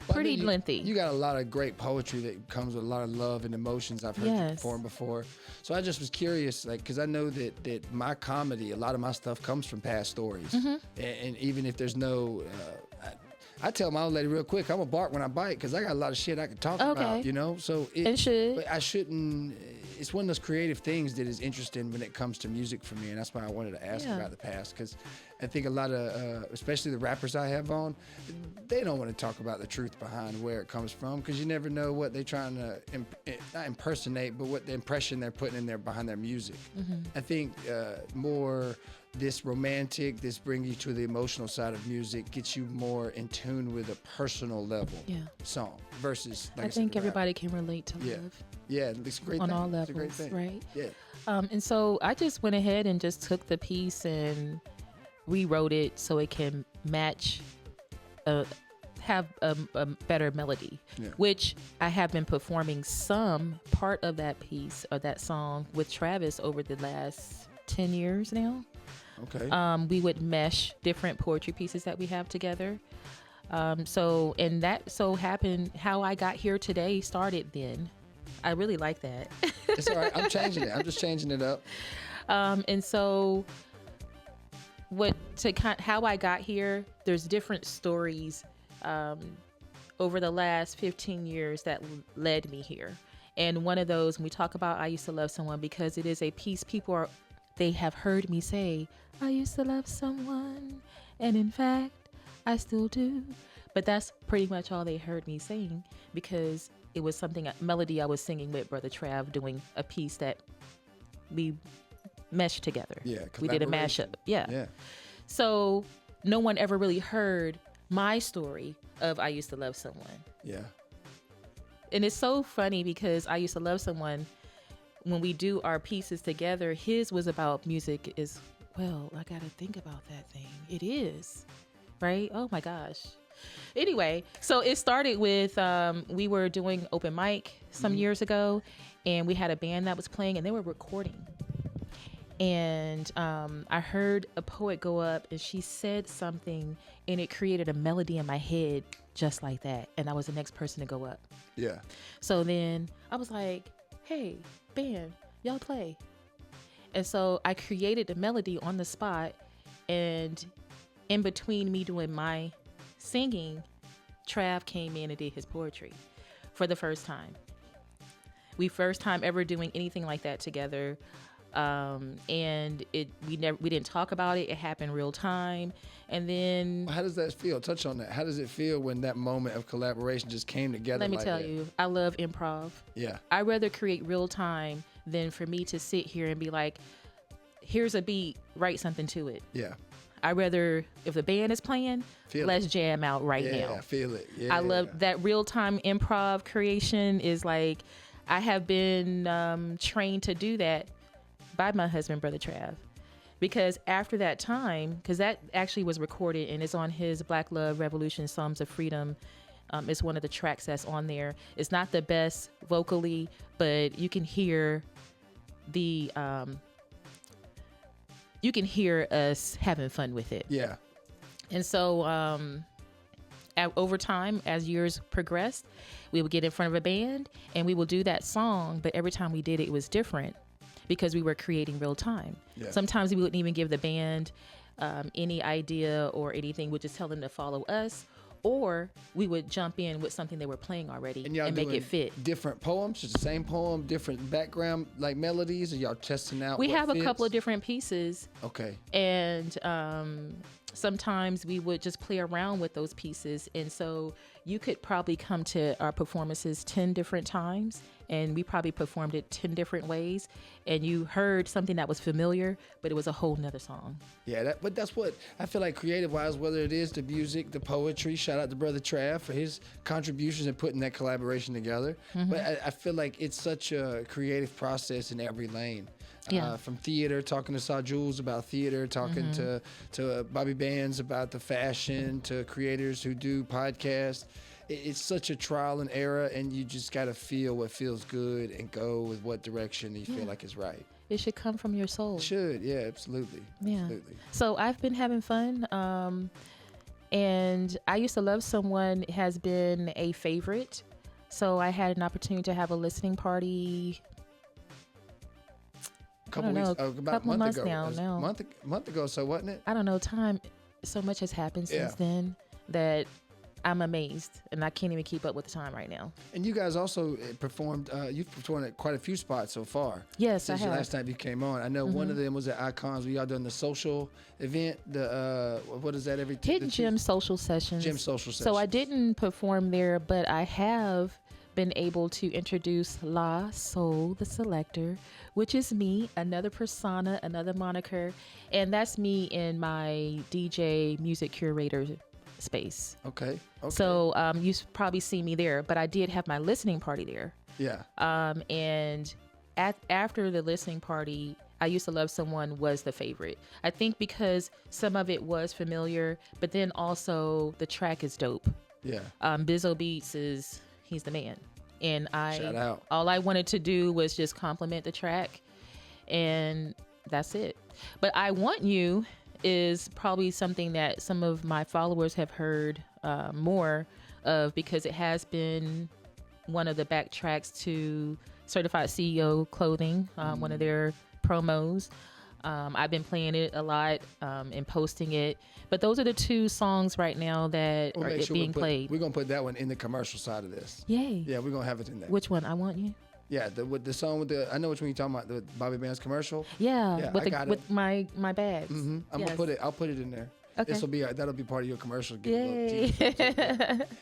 Pretty lengthy. You got a lot of great poetry that comes with a lot of love and emotions. I've heard you perform before. So I just was curious, like, because I know that my comedy, a lot of my stuff comes from past stories. And even if there's no... I tell my old lady real quick, I'm going to bark when I bite because I got a lot of shit I can talk about, you know? So but I shouldn't... It's one of those creative things that is interesting when it comes to music for me, and that's why I wanted to ask about the past, because I think a lot of, especially the rappers I have on, they don't want to talk about the truth behind where it comes from, because you never know what they're trying to, not impersonate, but what the impression they're putting in there behind their music. I think more this romantic, this brings you to the emotional side of music, gets you more in tune with a personal level song versus, like I think everybody can relate to love. Yeah, it's a great on thing. all levels, it's a great thing. Right? Yeah. And so I just went ahead and just took the piece and rewrote it so it can match, have a better melody, which I have been performing some part of that piece or that song with Travis over the last 10 years now. Okay. We would mesh different poetry pieces that we have together. And that so happened, how I got here today started then. I really like that. It's all right. I'm changing it. I'm just changing it up. And so how I got here, there's different stories over the last 15 years that led me here. And one of those, when we talk about I Used to Love Someone, because it is a piece they have heard me say, I used to love someone, and in fact, I still do. But that's pretty much all they heard me saying, because it was a melody I was singing with Brother Trav, doing a piece that we meshed together. Yeah, we did a mashup. Yeah. So no one ever really heard my story of I Used to Love Someone. Yeah. And it's so funny because I Used to Love Someone, when we do our pieces together, his was about music as well. I got to think about that thing. It is, right? Oh my gosh. Anyway, so it started with, we were doing open mic some years ago, and we had a band that was playing, and they were recording. And I heard a poet go up, and she said something, and it created a melody in my head just like that. And I was the next person to go up. Yeah. So then I was like, hey, band, y'all play. And so I created the melody on the spot, and in between me doing my singing, Trav came in and did his poetry for the first time. First time ever doing anything like that together. And we didn't talk about it. It happened real time. And then how does that feel? Touch on that. How does it feel when that moment of collaboration just came together? Let me tell you, I love improv. Yeah. I rather create real time than for me to sit here and be like, here's a beat, write something to it. Yeah. I rather, if the band is playing, let's jam out right now. Yeah, feel it. Yeah. I love that real-time improv creation is like, I have been trained to do that by my husband, Brother Trav. Because after that time, because that actually was recorded and it's on his Black Love Revolution Psalms of Freedom. It's one of the tracks that's on there. It's not the best vocally, but you can hear the you can hear us having fun with it. Yeah. And so over time, as years progressed, we would get in front of a band and we will do that song. But every time we did it, it was different because we were creating real time. Yeah. Sometimes we wouldn't even give the band any idea or anything. We'd just tell them to follow us. Or we would jump in with something they were playing already and make it fit. Different poems, just the same poem, different background, like melodies, or y'all testing out? We have fits? a couple of different pieces. Okay. And sometimes we would just play around with those pieces. And so you could probably come to our performances 10 different times, and we probably performed it 10 different ways. And you heard something that was familiar, but it was a whole nother song. Yeah, but that's what I feel like creative-wise, whether it is the music, the poetry, shout out to Brother Trav for his contributions and putting that collaboration together. Mm-hmm. But I feel like it's such a creative process in every lane. Yeah. From theater, talking to Saw Jules about theater, talking to Bobby Bands about the fashion, to creators who do podcasts. It's such a trial and error, and you just got to feel what feels good and go with what direction you feel like is right. It should come from your soul. It should, yeah, absolutely. Yeah. Absolutely. So I've been having fun. And I Used to Love Someone has been a favorite. So I had an opportunity to have a listening party. Couple about a month ago. Month ago, so wasn't it? I don't know. Time, so much has happened since then that I'm amazed, and I can't even keep up with the time right now. And you guys also performed. You've performed at quite a few spots so far. Yes, since I have. The last time you came on, I know one of them was at Icons. We all done the social event. The what is that? Hidden Gem Social Sessions. Gym Social Sessions. So I didn't perform there, but I have been able to introduce La Soul, the Selector, which is me, another persona, another moniker, and that's me in my DJ music curator space. Okay. So you probably see me there, but I did have my listening party there. Yeah. And after the listening party, I Used to Love Someone was the favorite. I think because some of it was familiar, but then also the track is dope. Yeah. Bizzo Beats he's the man. And Shout out. all I wanted to do was just compliment the track, and that's it. But I Want You is probably something that some of my followers have heard more of, because it has been one of the backtracks to Certified CEO Clothing, one of their promos. I've been playing it a lot and posting it. But those are the two songs right now that are being played. We're going to put that one in the commercial side of this. Yay. Yeah, we're going to have it in there. Which one? I Want You? Yeah, the song with I know which one you're talking about, the Bobby Band's commercial. Yeah, with my bags. Mm-hmm. I'll put it in there. Okay. That'll be part of your commercial. Yay.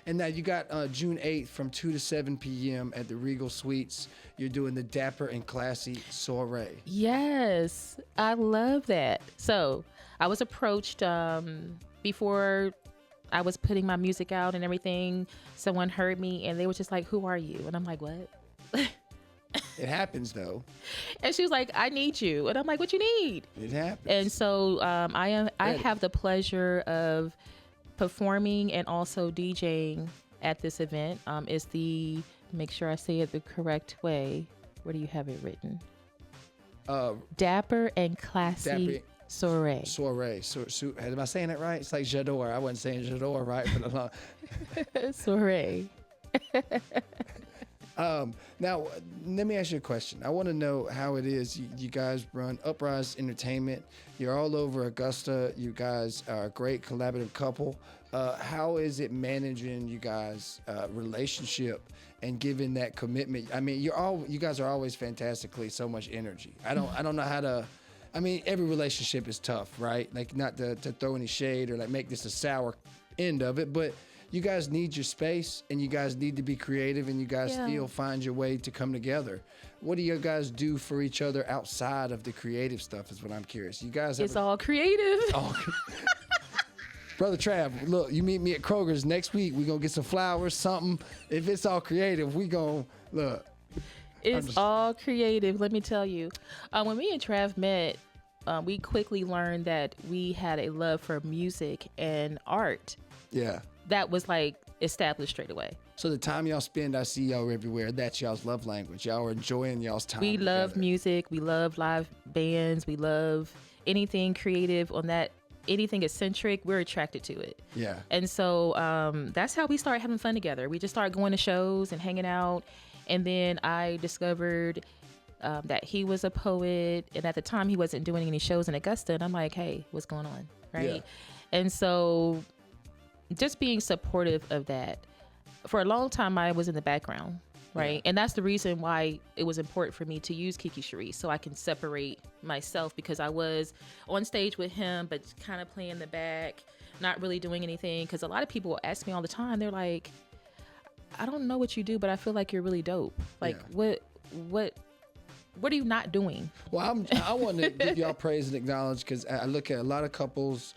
And now you got June 8th from 2 to 7 p.m. at the Regal Suites. You're doing the Dapper and Classy Soiree. Yes, I love that. So I was approached before I was putting my music out and everything. Someone heard me and they were just like, "Who are you?" And I'm like, "What?" It happens though. And she was like, "I need you." And I'm like, "What you need?" It happens. And so I have the pleasure of performing and also DJing at this event. It's make sure I say it the correct way. Where do you have it written? Dapper and Classy Soiree. Soiree. Am I saying it right? It's like J'adore. I wasn't saying J'adore right, but Soiree. Now, let me ask you a question. I want to know how it is. You guys run Uprise Entertainment. You're all over Augusta. You guys are a great collaborative couple. How is it managing you guys' relationship and giving that commitment? I mean, you guys are always fantastically so much energy. I don't know how to. I mean, every relationship is tough, right? Like, not to throw any shade or like make this a sour end of it, but you guys need your space and you guys need to be creative and you guys still find your way to come together. What do you guys do for each other outside of the creative stuff is what I'm curious. You guys It's all creative. Brother Trav, look, you meet me at Kroger's next week. We're going to get some flowers, something. If it's all creative, we going to look. It's all creative, let me tell you. When me and Trav met, we quickly learned that we had a love for music and art. Yeah. That was like established straight away. So the time y'all spend, I see y'all everywhere. That's y'all's love language. Y'all are enjoying y'all's time. We love together. music. We love live bands. We love anything creative on that, anything eccentric. We're attracted to it. Yeah. And so that's how we started having fun together. We just started going to shows and hanging out. And then I discovered that he was a poet. And at the time, he wasn't doing any shows in Augusta. And I'm like, hey, what's going on? Right. Yeah. And so just being supportive of that. For a long time, I was in the background. Right. Yeah. And that's the reason why it was important for me to use Kiki Charisse, so I can separate myself, because I was on stage with him, but kind of playing the back, not really doing anything. Because a lot of people will ask me all the time, they're like, I don't know what you do, but I feel like you're really dope. Like, what are you not doing? Well, I want to give y'all praise and acknowledge, because I look at a lot of couples,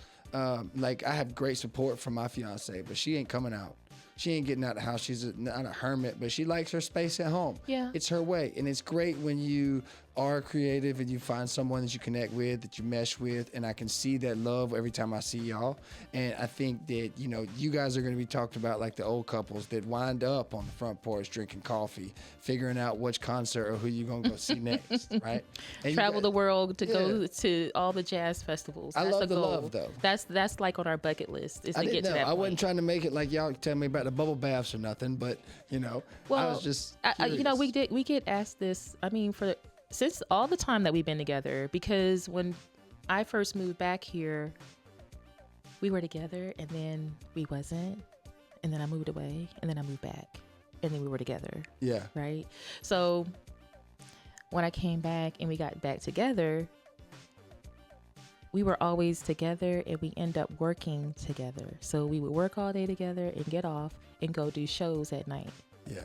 like I have great support from my fiance, but she ain't coming out. She ain't getting out of the house. She's not a hermit, but she likes her space at home. Yeah. It's her way. And it's great when you are creative and you find someone that you connect with, that you mesh with. And I can see that love every time I see y'all. And I think that, you know, you guys are going to be talked about like the old couples that wind up on the front porch drinking coffee, figuring out which concert or who you're going to go see next, right? And Travel the world to go to all the jazz festivals. I That's love the the goal. love, though. That's like on our bucket list, is I to get didn't to know. that I point. wasn't trying to make it like y'all tell me about the bubble baths or nothing, but you know, I was just you know, curious. we get asked this. I mean, since all the time that we've been together, because when I first moved back here, we were together, and then we wasn't, and then I moved away, and then I moved back, and then we were together. Yeah. Right. So when I came back and we got back together, we were always together, and we end up working together. So we would work all day together and get off and go do shows at night. Yeah.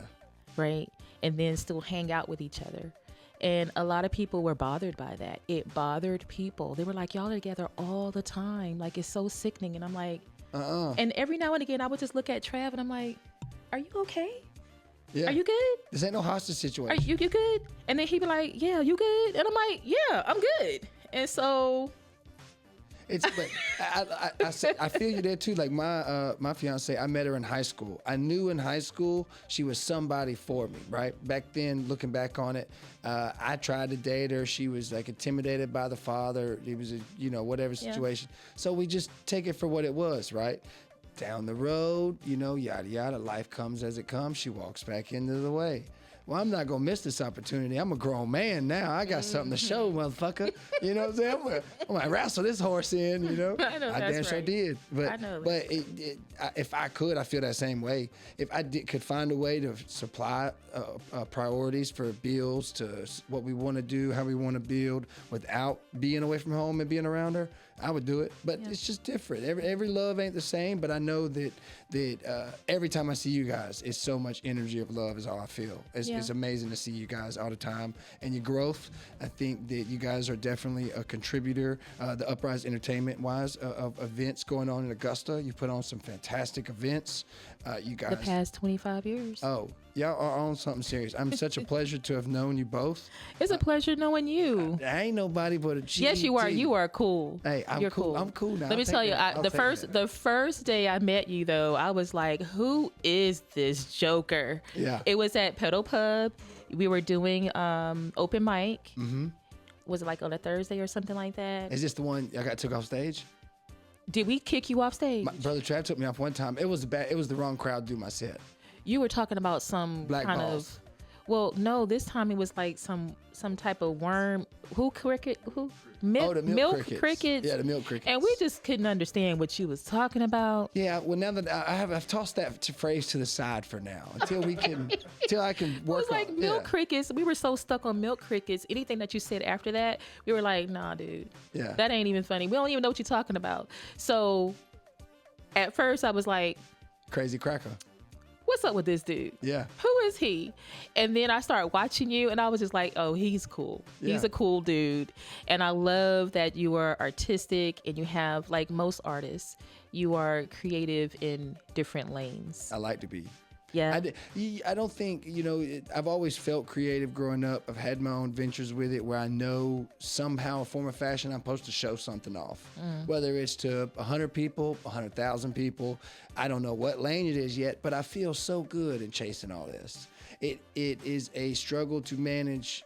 Right. And then still hang out with each other. And a lot of people were bothered by that. It bothered people. They were like, y'all are together all the time. Like, it's so sickening. And I'm like, and every now and again, I would just look at Trav and I'm like, are you okay? Yeah. Are you good? This ain't no hostage Are situation. you good? And then he'd be like, yeah, you good? And I'm like, yeah, I'm good. And so It's but I feel you there too. Like my fiance, I met her in high school. I knew in high school she was somebody for me, right? Back then, looking back on it, I tried to date her. She was like intimidated by the father. It was a whatever situation. So we just take it for what it was, right? Down the road, yada yada. Life comes as it comes. She walks back into the way. Well, I'm not gonna miss this opportunity. I'm a grown man now. I got something to show, motherfucker. You know what I'm saying? I'm gonna wrestle this horse in. I know I that's damn sure right. did. But I know. if I could, I feel that same way. If I could find a way to supply priorities for bills to what we want to do, how we want to build, without being away from home and being around her, I would do it. But it's just different. Every love ain't the same. But I know that every time I see you guys, it's so much energy of love is all I feel. It's amazing to see you guys all the time and your growth. I think that you guys are definitely a contributor. The Uprise Entertainment wise of events going on in Augusta. You put on some fantastic events. You guys. The past 25 years. Oh, y'all are on something serious. I'm such a pleasure to have known you both. It's a pleasure knowing you. I ain't nobody but a G. Yes, you are. You are cool. Hey, You're cool. I'm cool now. Let me tell you, the first day I met you, though, I was like, who is this joker? Yeah. It was at Pedal Pub. We were doing open mic. Mm-hmm. Was it like on a Thursday or something like that? Is this the one I got took off stage? Did we kick you off stage? My brother Trav took me off one time. It was the wrong crowd to do my set. You were talking about some Black kind balls. of. Well, no, this time it was like some type of worm. Who The milk crickets. Yeah, the milk crickets. And we just couldn't understand what you was talking about. Yeah, well, now that I've tossed that phrase to the side for now until I can It work was like on milk crickets. We were so stuck on milk crickets. Anything that you said after that, we were like, nah, dude. Yeah. That ain't even funny. We don't even know what you're talking about. So at first I was like, Crazy cracker. what's up with this dude? Yeah. Who is he? And then I started watching you and I was just like, oh, he's cool. He's Yeah. a cool dude. And I love that you are artistic and you have, like most artists, you are creative in different lanes. I like to be. Yeah. I don't think, I've always felt creative growing up. I've had my own ventures with it where I know somehow, a form of fashion, I'm supposed to show something off. Whether it's to 100 people, 100,000 people, I don't know what lane it is yet, but I feel so good in chasing all this. It is a struggle to manage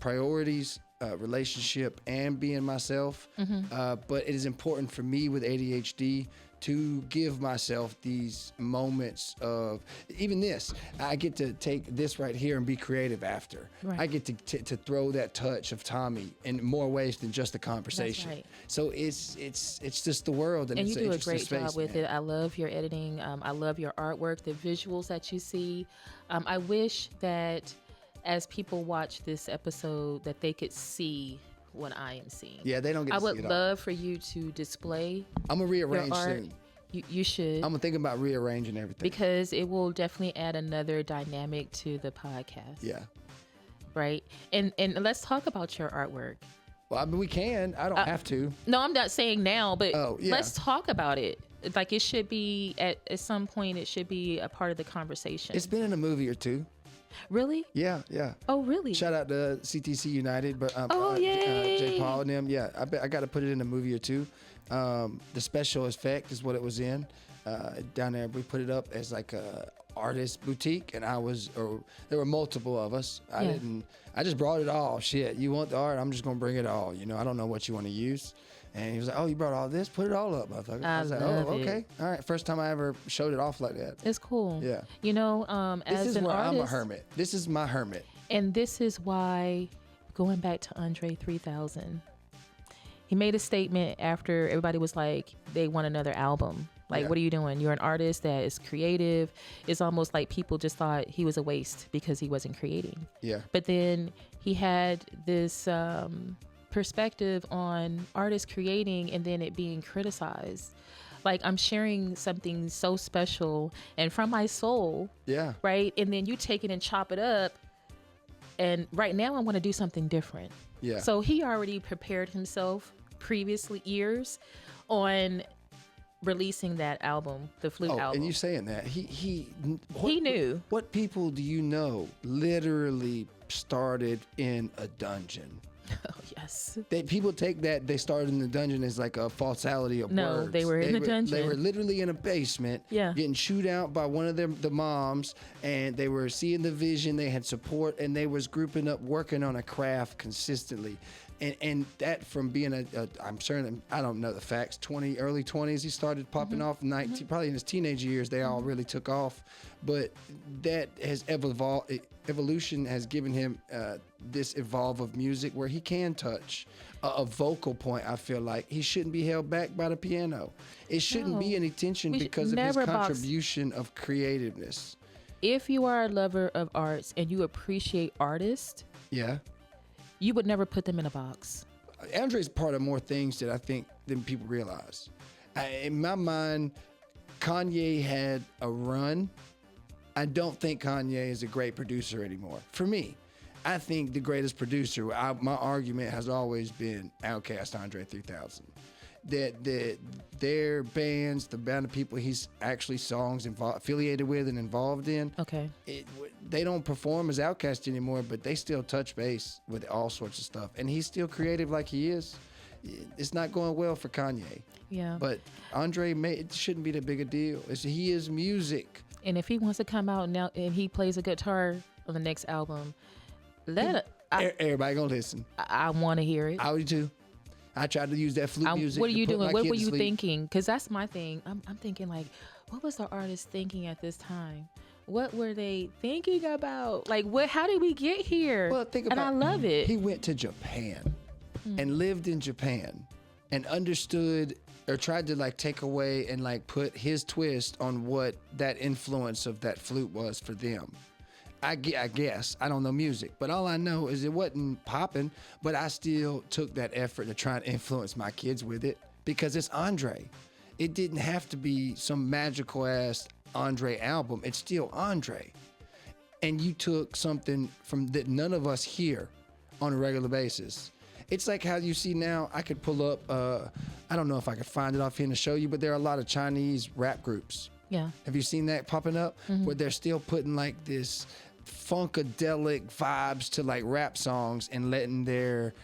priorities, relationship, and being myself. But it is important for me with ADHD to give myself these moments of even this. I get to take this right here and be creative after. Right. I get to throw that touch of Tommy in more ways than just a conversation. That's right. So it's just the world, and you it's an do a interesting great space, job with man. it. I love your editing. I love your artwork, the visuals that you see. I wish that as people watch this episode that they could see what I am seeing. Yeah, they don't get I to would see it all. love for you to display I'm gonna rearrange your art. soon. You should. I'm thinking about rearranging everything. Because it will definitely add another dynamic to the podcast. Yeah. Right? And let's talk about your artwork. Well, I mean, we can. I don't have to. No, I'm not saying now, but yeah. let's talk about it. Like it should be at some point. It should be a part of the conversation. It's been in a movie or two. Really? Yeah. Oh, really? Shout out to CTC United, but yay. Jay Paul and them. Yeah, I got to put it in a movie or two. The special effect is what it was in. Down there, we put it up as like a artist boutique, and there were multiple of us. I just brought it all. Shit, you want the art? I'm just gonna bring it all. I don't know what you want to use. And he was like, "Oh, you brought all this? Put it all up, motherfucker." I was like, love "Oh, it. okay, all right." First time I ever showed it off like that. It's cool. Yeah. As This is an where artist, I'm a hermit. This is my hermit. and this is why, going back to Andre 3000, he made a statement after everybody was like, they want another album. Like, what are you doing? You're an artist that is creative. It's almost like people just thought he was a waste because he wasn't creating. Yeah. But then he had this perspective on artists creating and then it being criticized. Like, I'm sharing something so special and from my soul. Yeah. Right? And then you take it and chop it up. And right now I want to do something different. Yeah. So he already prepared himself previously years on releasing that album, the Flute album. And you saying that he knew. What people do you know literally started in a dungeon? Oh, yes. People take that they started in the dungeon as like a falsality of words. No, they were in the dungeon. They were literally in a basement, getting chewed out by one of the moms, and they were seeing the vision. They had support, and they was grouping up, working on a craft consistently. And that from being I'm certain, I don't know the facts, early 20s, he started popping off. Probably in his teenage years, they all really took off. But that has evolution has given him this evolve of music where he can touch a vocal point. I feel like he shouldn't be held back by the piano. It shouldn't be any tension because of his contribution of creativeness. If you are a lover of arts and you appreciate artists, you would never put them in a box. Andre's part of more things that I think than people realize. In my mind, Kanye had a run. I don't think Kanye is a great producer anymore. For me, I think the greatest producer, my argument has always been Outkast, Andre 3000. That their bands, the band of people he's actually affiliated with and involved in, they don't perform as Outkast anymore, but they still touch base with all sorts of stuff. And he's still creative like he is. It's not going well for Kanye. Yeah. But Andre, it shouldn't be that big a deal. He is music. And if he wants to come out now and he plays a guitar on the next album, everybody gonna listen. I want to hear it. I would too. I tried to use that flute music. What are you doing? What were you sleep. thinking? Because that's my thing. I'm thinking like, what was the artist thinking at this time? What were they thinking about? Like, how did we get here? Well, think about it. And I love it. He went to Japan and lived in Japan and understood or tried to like take away and like put his twist on what that influence of that flute was for them. I guess. I don't know music, but all I know is it wasn't popping, but I still took that effort to try and influence my kids with it because it's Andre. It didn't have to be some magical ass Andre album. It's still Andre. And you took something from that none of us hear on a regular basis. It's like how you see now, I could pull up, I don't know if I could find it off here to show you, but there are a lot of Chinese rap groups Yeah. Have you seen that popping up? Where they're still putting like this funkadelic vibes to like rap songs and letting their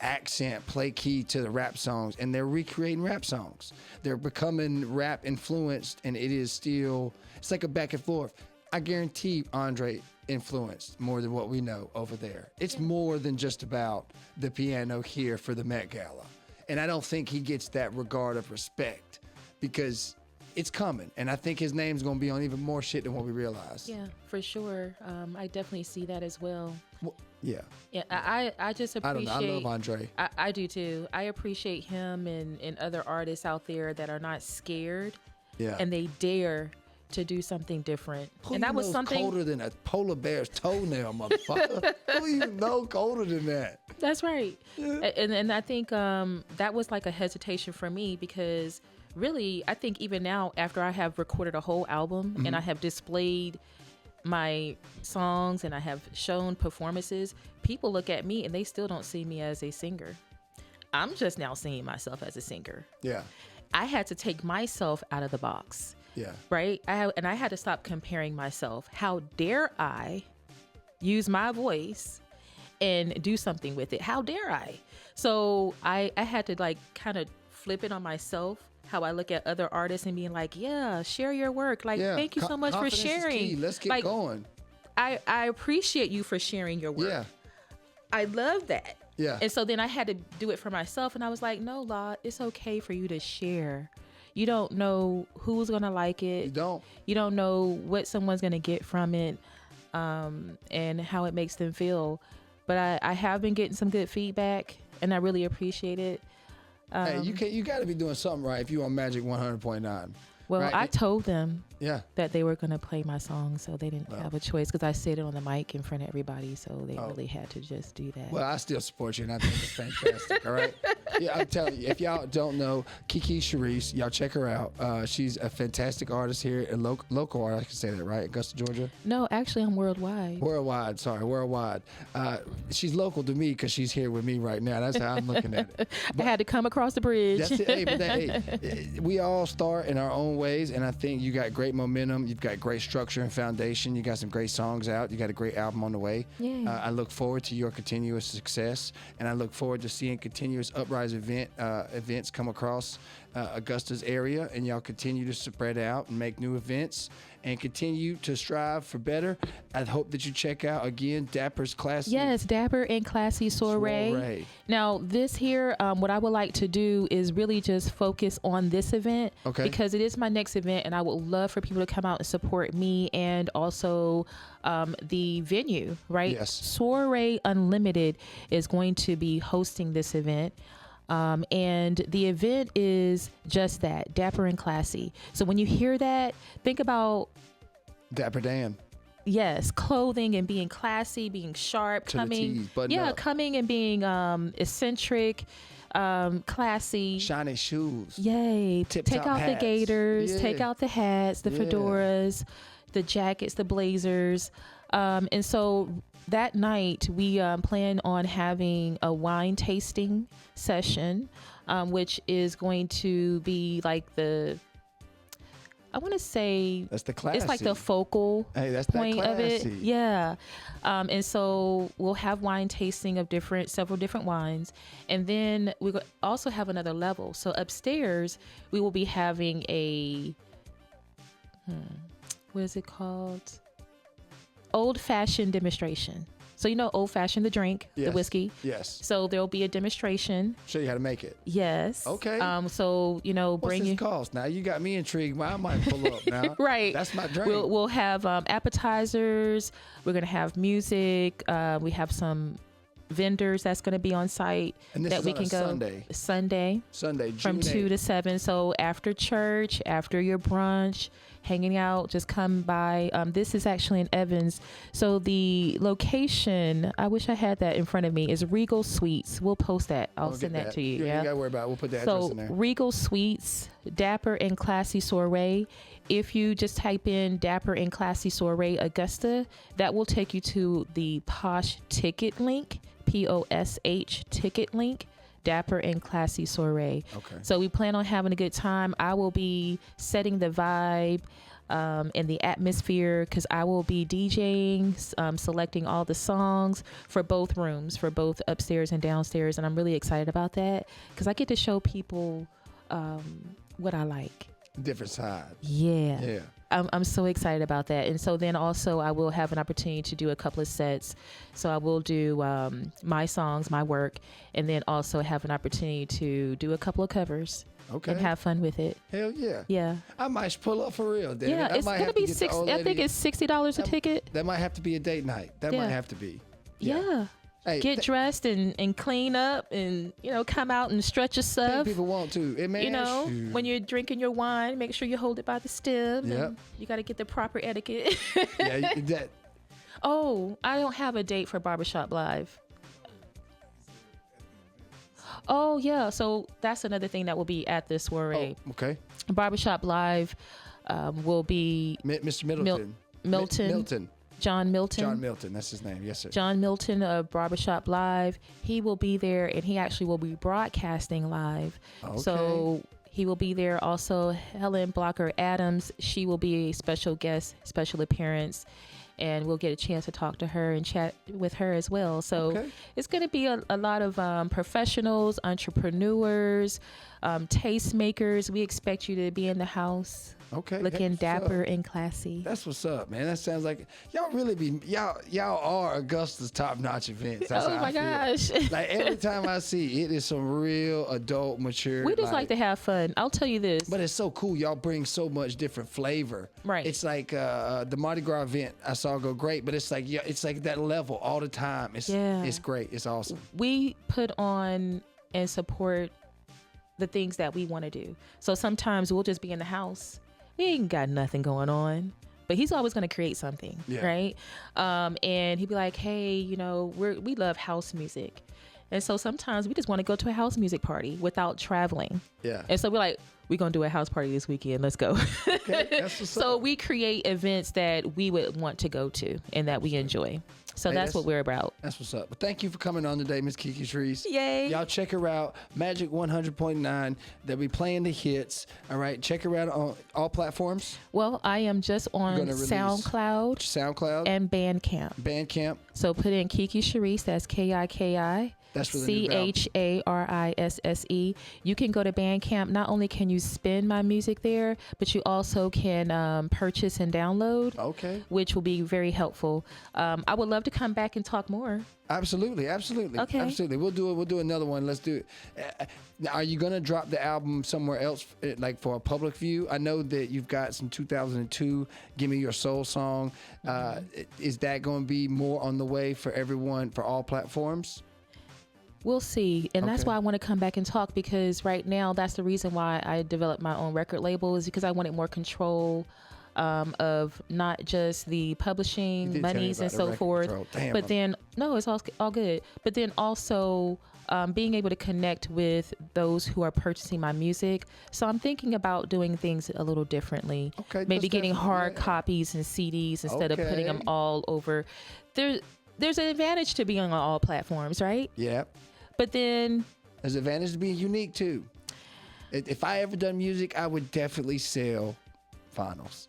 accent play key to the rap songs, and they're recreating rap songs. They're becoming rap influenced, and it's like a back and forth. I guarantee Andre influenced more than what we know over there. It's more than just about the piano here for the Met Gala. And I don't think he gets that regard of respect because it's coming. And I think his name's going to be on even more shit than what we realize. Yeah, for sure. I definitely see that as well. Yeah. Yeah, I just appreciate. I love Andre. I do too. I appreciate him and other artists out there that are not scared. Yeah. And they dare to do something different. Who and that was something colder than a polar bear's toenail, motherfucker. Who you know colder than that? That's right. Yeah. And I think that was like a hesitation for me because really, I think even now, after I have recorded a whole album and I have displayed my songs and I have shown performances, people look at me and they still don't see me as a singer. I'm just now seeing myself as a singer. Yeah. I had to take myself out of the box. Yeah. Right? I had to stop comparing myself. How dare I use my voice and do something with it? How dare I? So I had to like kind of flip it on myself, how I look at other artists and being like, yeah, share your work. Like, thank you so much for sharing. Is key. Let's get going. I appreciate you for sharing your work. Yeah. I love that. Yeah. And so then I had to do it for myself. And I was like, no, La, it's okay for you to share. You don't know who's going to like it. You don't know what someone's going to get from it and how it makes them feel. But I have been getting some good feedback, and I really appreciate it. Hey, you got to be doing something right if you on Magic 100.9. Well, right? I told them Yeah. that they were going to play my song, so they didn't have a choice because I said it on the mic in front of everybody, so they really had to just do that. Well, I still support you, and I think it's fantastic, all right? Yeah, I'm telling you, if y'all don't know, Kiki Charisse, y'all check her out. She's a fantastic artist here, a local artist, I can say that, right? Augusta, Georgia? No, actually, I'm worldwide. Worldwide. She's local to me because she's here with me right now. That's how I'm looking at it. I had to come across the bridge. That's it. Hey, we all start in our own ways, and I think you got great momentum. You've got great structure and foundation. You got some great songs out. You got a great album on the way. Yeah. I look forward to your continuous success, and I look forward to seeing continuous Uprise events come across Augusta's area, and y'all continue to spread out and make new events and continue to strive for better. I hope that you check out again Dapper's Classy. Yes, Dapper and Classy Soiree. Now, this here, what I would like to do is really just focus on this event because it is my next event, and I would love for people to come out and support me and also the venue, right? Yes. Soiree Unlimited is going to be hosting this event. And the event is just that, Dapper and Classy. So when you hear that, think about Dapper Dan. Yes, clothing and being classy, being sharp, coming and being eccentric, classy, shiny shoes. Yay! Take out hats. The gaiters, take out the hats, the Yeah. fedoras, the jackets, the blazers, and so that night we plan on having a wine tasting session, which is going to be like I want to say that's the classy. It's like the focal point of it. Yeah. And so we'll have wine tasting of several different wines. And then we also have another level. So upstairs, we will be having what is it called? Old-fashioned demonstration. So old-fashioned, the drink, the whiskey. Yes. So there'll be a demonstration. Show you how to make it. Yes. Okay. So what's this cost? Now you got me intrigued. I might pull up now. Right. That's my drink. We'll have appetizers. We're gonna have music. We have some vendors that's going to be on site and this that is we on can go Sunday from 2 to 7. So after church, after your brunch, hanging out, just come by. This is actually in Evans. So the location, I wish I had that in front of me, is Regal Suites. We'll post that. I'll send that to you. Yeah, you gotta worry about it. We'll put the address in there. So Regal Suites, Dapper and Classy Soiree. If you just type in Dapper and Classy Soiree Augusta, that will take you to the Posh ticket link, POSH ticket link. Dapper and Classy Soiree. Okay. So we plan on having a good time. I will be setting the vibe and the atmosphere because I will be DJing, selecting all the songs for both rooms, for both upstairs and downstairs. And I'm really excited about that because I get to show people what I like. Different side. Yeah. I'm so excited about that. And so then also I will have an opportunity to do a couple of sets. So I will do my songs, my work, and then also have an opportunity to do a couple of covers. Okay. And have fun with it. Hell yeah. Yeah. I might pull up for real, David. Yeah, it's going to be I think it's $60 a ticket. That might have to be a date night. That might have to be. Yeah. Hey, get dressed and clean up and, come out and stretch your stuff. People want to. When you're drinking your wine, make sure you hold it by the stem. Yep. You got to get the proper etiquette. Oh, I don't have a date for Barbershop Live. Oh, yeah. So that's another thing that will be at this soiree. Oh, okay. Barbershop Live will be Mr. Middleton. Milton. John Milton, that's his name. Yes, sir. John Milton of Barbershop Live. He will be there, and he actually will be broadcasting live. Okay. So he will be there. Also, Helen Blocker Adams, she will be a special guest, special appearance, and we'll get a chance to talk to her and chat with her as well. So it's going to be a lot of professionals, entrepreneurs, tastemakers. We expect you to be in the house. Okay. Looking dapper and classy. That's what's up, man. That sounds like y'all are Augusta's top-notch events. That's oh my gosh. Like every time I see it is some real adult, mature. We just like to have fun. I'll tell you this. But it's so cool. Y'all bring so much different flavor. Right. It's like the Mardi Gras event I saw go great, but it's like that level all the time. It's great. It's awesome. We put on and support the things that we want to do. So sometimes we'll just be in the house. We ain't got nothing going on, but he's always going to create something, right? And he'd be like, hey, we love house music. And so sometimes we just want to go to a house music party without traveling. Yeah. And so we're like, we're going to do a house party this weekend. Let's go. Okay, that's what's so up. we create events that we would want to go to and that we enjoy. So that's what we're about. That's what's up. Well, thank you for coming on today, Miss Kiki Charisse. Yay. Y'all check her out. Magic 100.9. They'll be playing the hits. All right. Check her out on all platforms. Well, I am just on SoundCloud and Bandcamp. So put in Kiki Charisse. That's Kiki. That's for the Charisse. You can go to Bandcamp. Not only can you spin my music there, but you also can purchase and download. Okay. Which will be very helpful. I would love to come back and talk more. Absolutely. Okay. Absolutely. We'll do another one. Let's do it. Are you gonna drop the album somewhere else, like for a public view? I know that you've got some 2002 "Give Me Your Soul" song. Is that going to be more on the way for everyone for all platforms? We'll see. And that's why I want to come back and talk, because right now that's the reason why I developed my own record label, is because I wanted more control of not just the publishing monies and so forth. But then, no, it's all good. But then also being able to connect with those who are purchasing my music. So I'm thinking about doing things a little differently. Okay, maybe getting hard copies and CDs instead of putting them all over. There's an advantage to being on all platforms, right? Yeah. But then there's an advantage to being unique too. If I ever done music, I would definitely sell vinyls.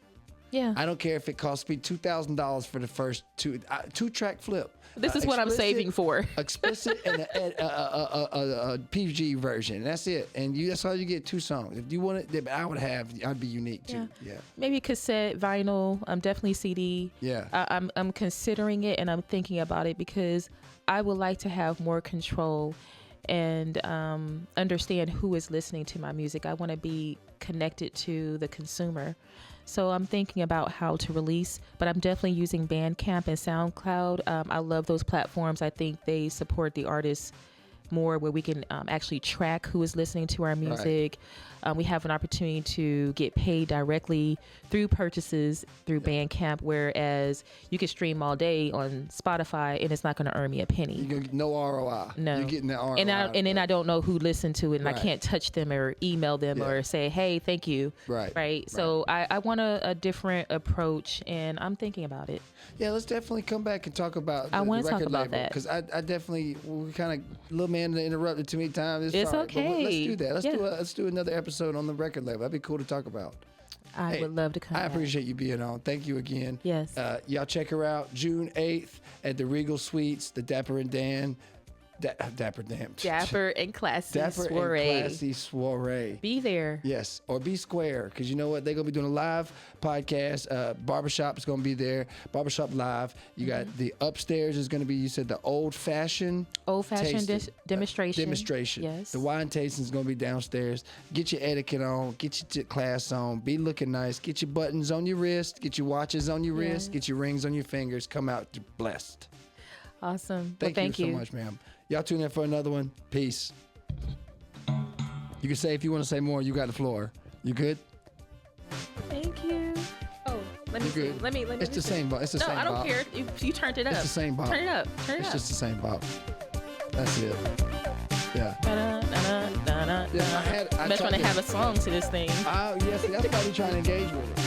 Yeah. I don't care if it costs me $2,000 for the first two-track flip. This is what I'm saving for. Explicit and a PG version. That's it. And that's all you get, 2 songs. If you want it, I'd be unique too. Yeah. Maybe cassette, vinyl. Definitely CD. Yeah. I'm considering it and I'm thinking about it because I would like to have more control and understand who is listening to my music. I want to be connected to the consumer. So I'm thinking about how to release, but I'm definitely using Bandcamp and SoundCloud. I love those platforms. I think they support the artists more, where we can actually track who is listening to our music. Right. We have an opportunity to get paid directly through purchases through Bandcamp, whereas you can stream all day on Spotify and it's not going to earn me a penny. You're going to get no ROI. No. You're getting that ROI. And then I don't know who listened to it, and I can't touch them or email them or say, hey, thank you. Right. So I want a different approach, and I'm thinking about it. Yeah, let's definitely come back and talk about the record label, because I definitely, we kind of, little man Dan interrupted too many times. It's sorry, but okay. let's do that. Yeah. Let's do another episode on the record label. That'd be cool to talk about. I would love to come. I appreciate you being on. Thank you again. Yes. Y'all check her out June 8th at the Regal Suites, the Dapper and Dan. Dapper and Classy Dapper Soiree. and Classy Soiree. Be there. Yes, or be square, because you know what? They're going to be doing a live podcast. Barbershop is going to be there. Barbershop Live. You got the upstairs is going to be, you said, the old-fashioned demonstration. Yes. The wine tasting is going to be downstairs. Get your etiquette on. Get your class on. Be looking nice. Get your buttons on your wrist. Get your watches on your wrist. Get your rings on your fingers. Come out blessed. Awesome. Thank you so much, ma'am. Y'all tune in for another one. Peace. You can say, if you want to say more, you got the floor. You good? Thank you. Oh, let me see. Let me. It's the same bop. It's the same bop. No, I don't care. You turned it up. It's the same bop. Turn it up. It's just the same bop. That's it. Yeah. Yeah, I'm trying to have a song to this thing. Yes, that's why we're trying to engage with it.